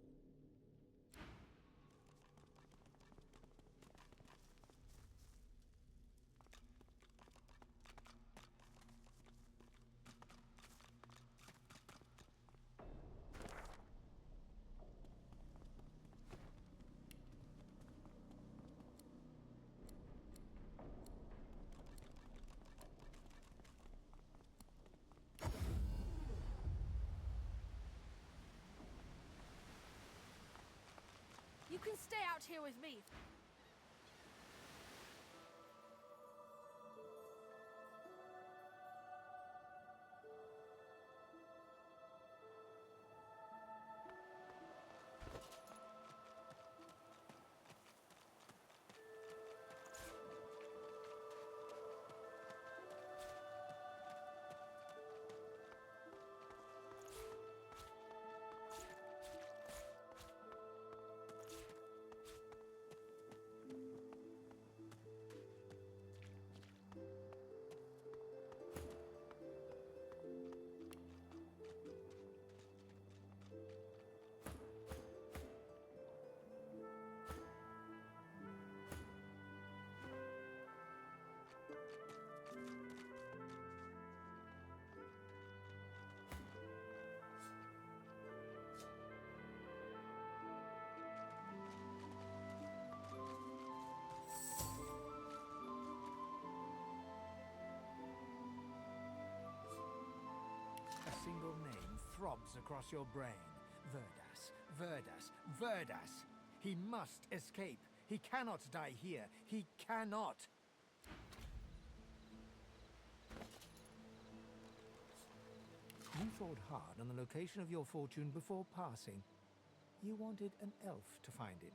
You can stay out here with me. A single name throbs across your brain. Verdas, Verdas, Verdas. He must escape. He cannot die here. He cannot. You thought hard on the location of your fortune before passing. You wanted an elf to find it.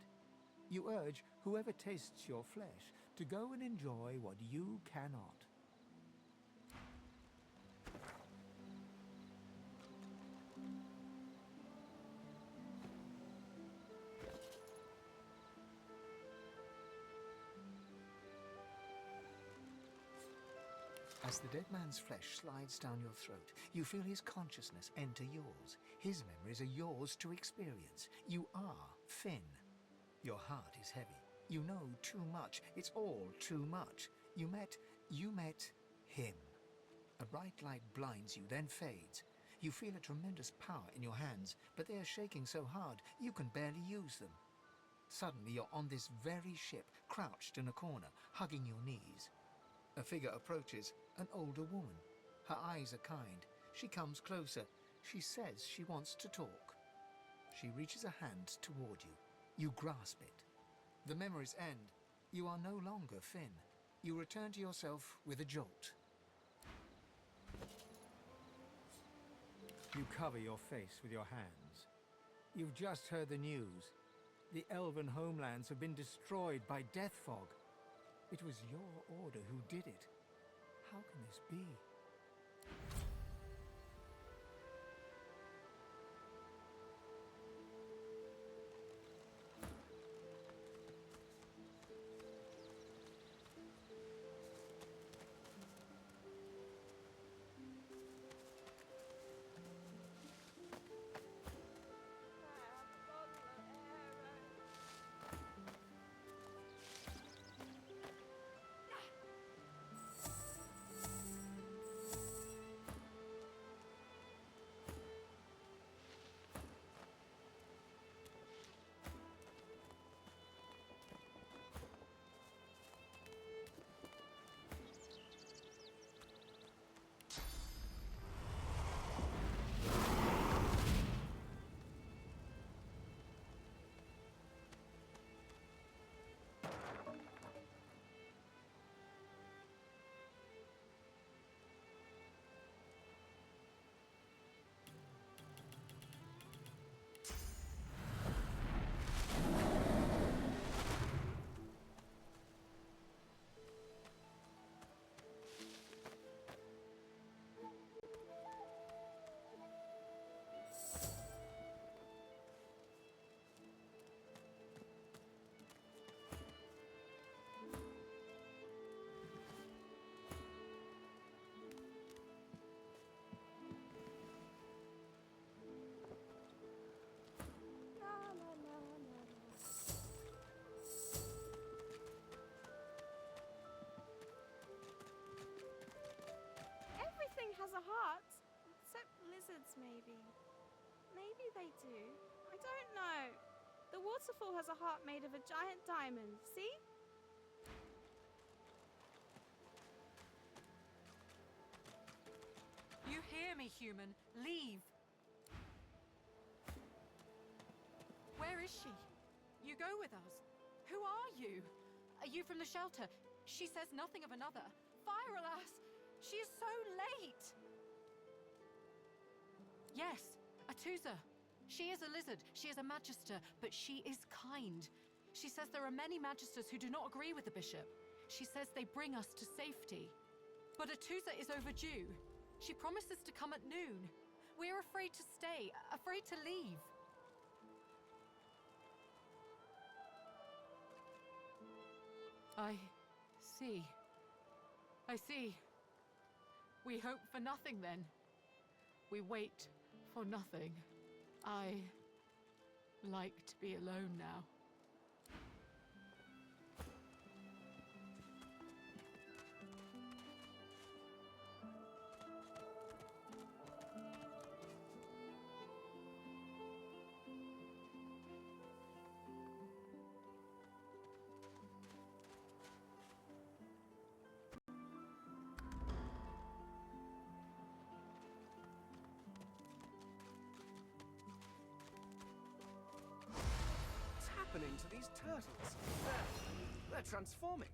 You urge whoever tastes your flesh to go and enjoy what you cannot. As the dead man's flesh slides down your throat, you feel his consciousness enter yours. His memories are yours to experience. You are Fane. Your heart is heavy. You know too much. It's all too much. You met him. A bright light blinds you, then fades. You feel a tremendous power in your hands, but they are shaking so hard you can barely use them. Suddenly you're on this very ship, crouched in a corner, hugging your knees. A figure approaches, an older woman. Her eyes are kind. She comes closer. She says she wants to talk. She reaches a hand toward you. You grasp it. The memories end. You are no longer Fane. You return to yourself with a jolt. You cover your face with your hands. You've just heard the news. The elven homelands have been destroyed by death fog. It was your order who did it. How can this be? maybe. Maybe they do. I don't know. The waterfall has a heart made of a giant diamond, see? You hear me, human. Leave. Where is she? You go with us. Who are you? Are you from the shelter? She says nothing of another. Fire, alas! She is so late! Yes, Atusa. She is a lizard. She is a magister, but she is kind. She says there are many magisters who do not agree with the bishop. She says they bring us to safety. But Atusa is overdue. She promises to come at noon. We are afraid to stay, afraid to leave. I see. I see. We hope for nothing then. We wait for nothing. I like to be alone now. What's happening to these turtles? They're transforming.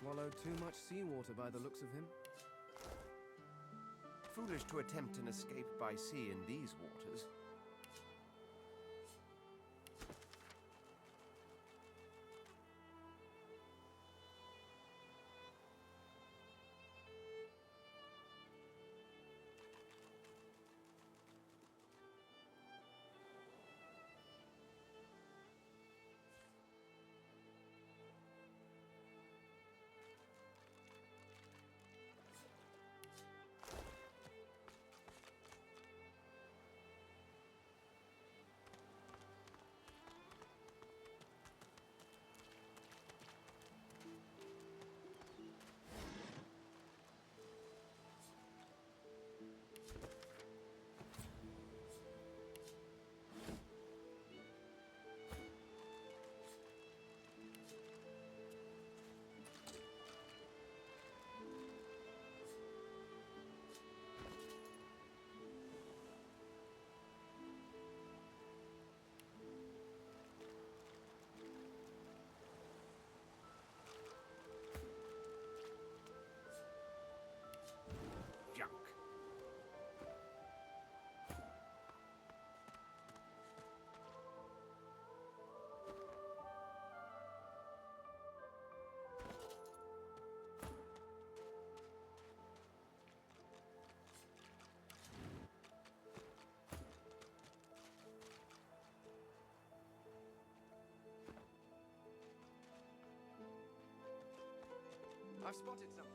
Swallowed too much seawater by the looks of him. Foolish to attempt an escape by sea in these waters. I've spotted something.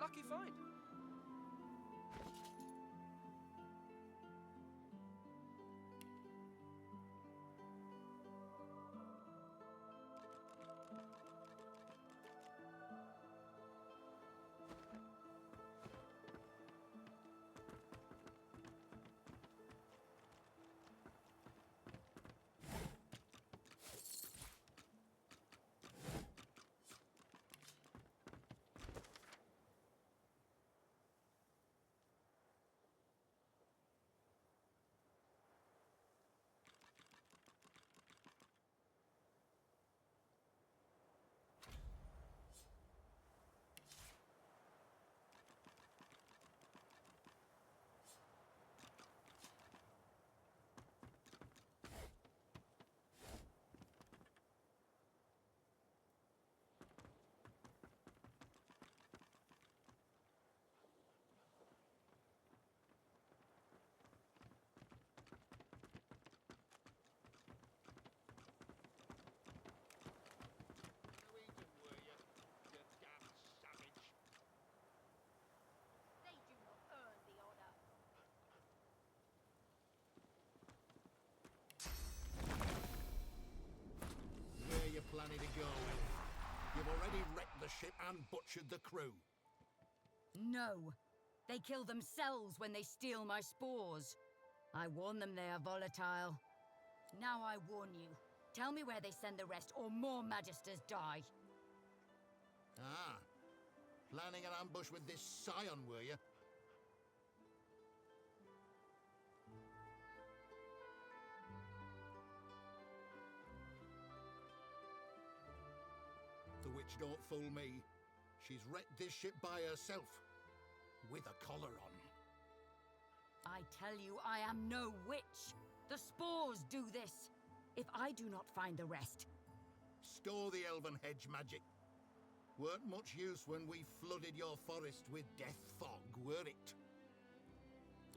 Lucky find. Planning to go. You've already wrecked the ship and butchered the crew. No. They kill themselves when they steal my spores. I warn them they are volatile. Now I warn you. Tell me where they send the rest, or more Magisters die. Ah. Planning an ambush with this scion, were you? The witch don't fool me. She's wrecked this ship by herself, with a collar on. I tell you, I am no witch. The spores do this. If I do not find the rest... Store the elven hedge magic. Weren't much use when we flooded your forest with death fog, were it?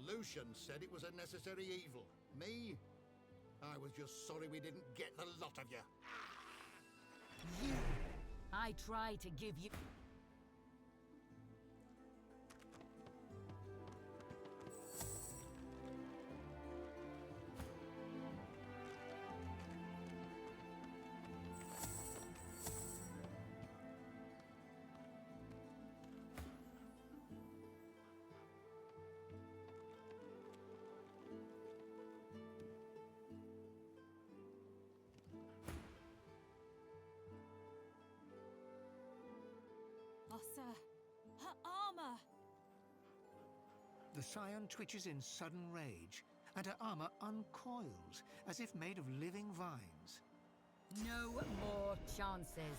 Lucian said it was a necessary evil. Me? I was just sorry we didn't get the lot of you. You! I try to give you... Her armor! The scion twitches in sudden rage, and her armor uncoils, as if made of living vines. No more chances.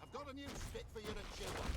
I've got a new stick for you to chew on.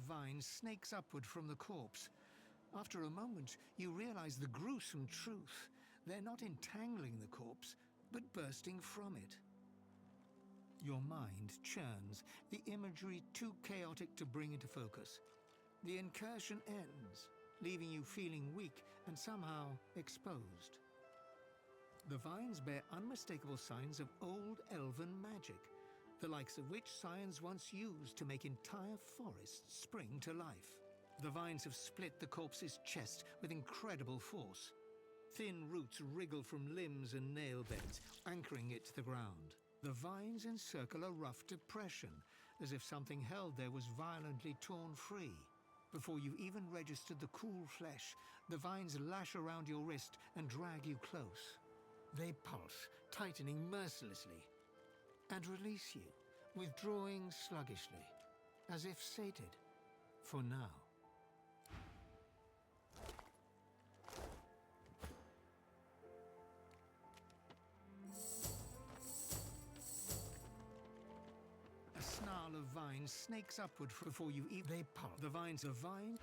vine snakes upward from the corpse. After a moment, you realize the gruesome truth. They're not entangling the corpse, but bursting from it. Your mind churns, the imagery too chaotic to bring into focus. The incursion ends, leaving you feeling weak and somehow exposed. The vines bear unmistakable signs of old elven magic, the likes of which science once used to make entire forests spring to life. The vines have split the corpse's chest with incredible force. Thin roots wriggle from limbs and nail beds, anchoring it to the ground. The vines encircle a rough depression, as if something held there was violently torn free. Before you even registered the cool flesh, the vines lash around your wrist and drag you close. They pulse, tightening mercilessly, and release you, withdrawing sluggishly, as if sated, for now. A snarl of vines snakes upward before you even... They pulse. The vines of vine...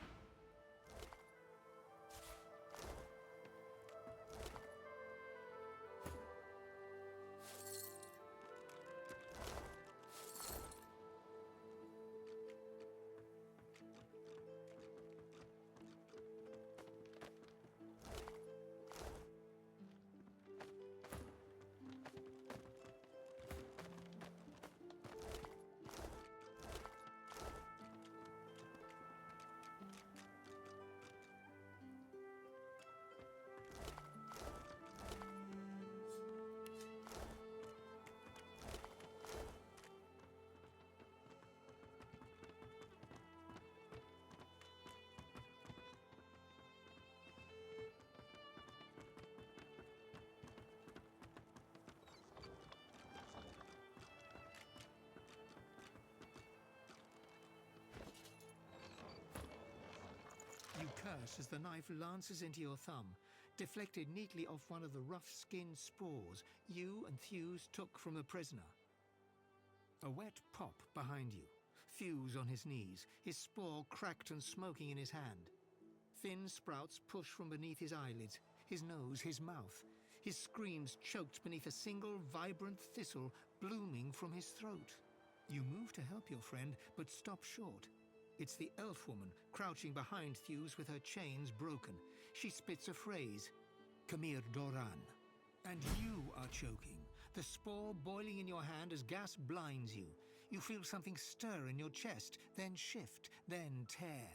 You curse as the knife lances into your thumb, deflected neatly off one of the rough-skinned spores you and Thews took from the prisoner. A wet pop behind you. Thews on his knees, his spore cracked and smoking in his hand. Thin sprouts push from beneath his eyelids, his nose, his mouth. His screams choked beneath a single vibrant thistle blooming from his throat. You move to help your friend, but stop short. It's the elf woman, crouching behind Thews with her chains broken. She spits a phrase, Kamir Doran. And you are choking, the spore boiling in your hand as gas blinds you. You feel something stir in your chest, then shift, then tear.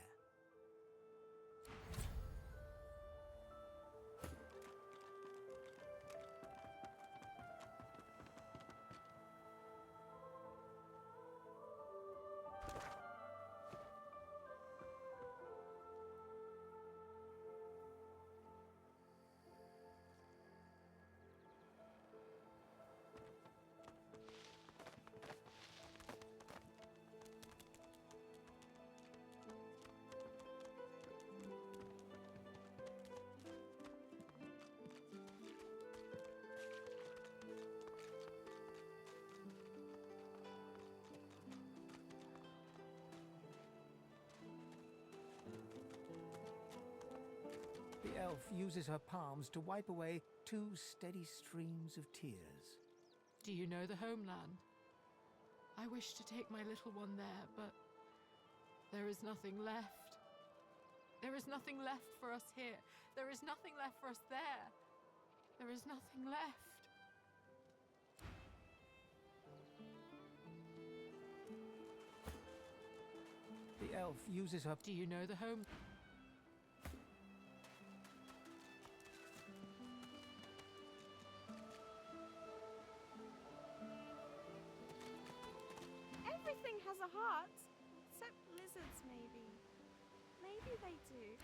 The elf uses her palms to wipe away 2 steady streams of tears. Do you know the homeland? I wish to take my little one there, but there is nothing left. There is nothing left for us here. There is nothing left for us there. There is nothing left. The elf uses her... Do you know the home... Everything has a heart, except lizards, maybe. Maybe they do.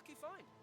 you find?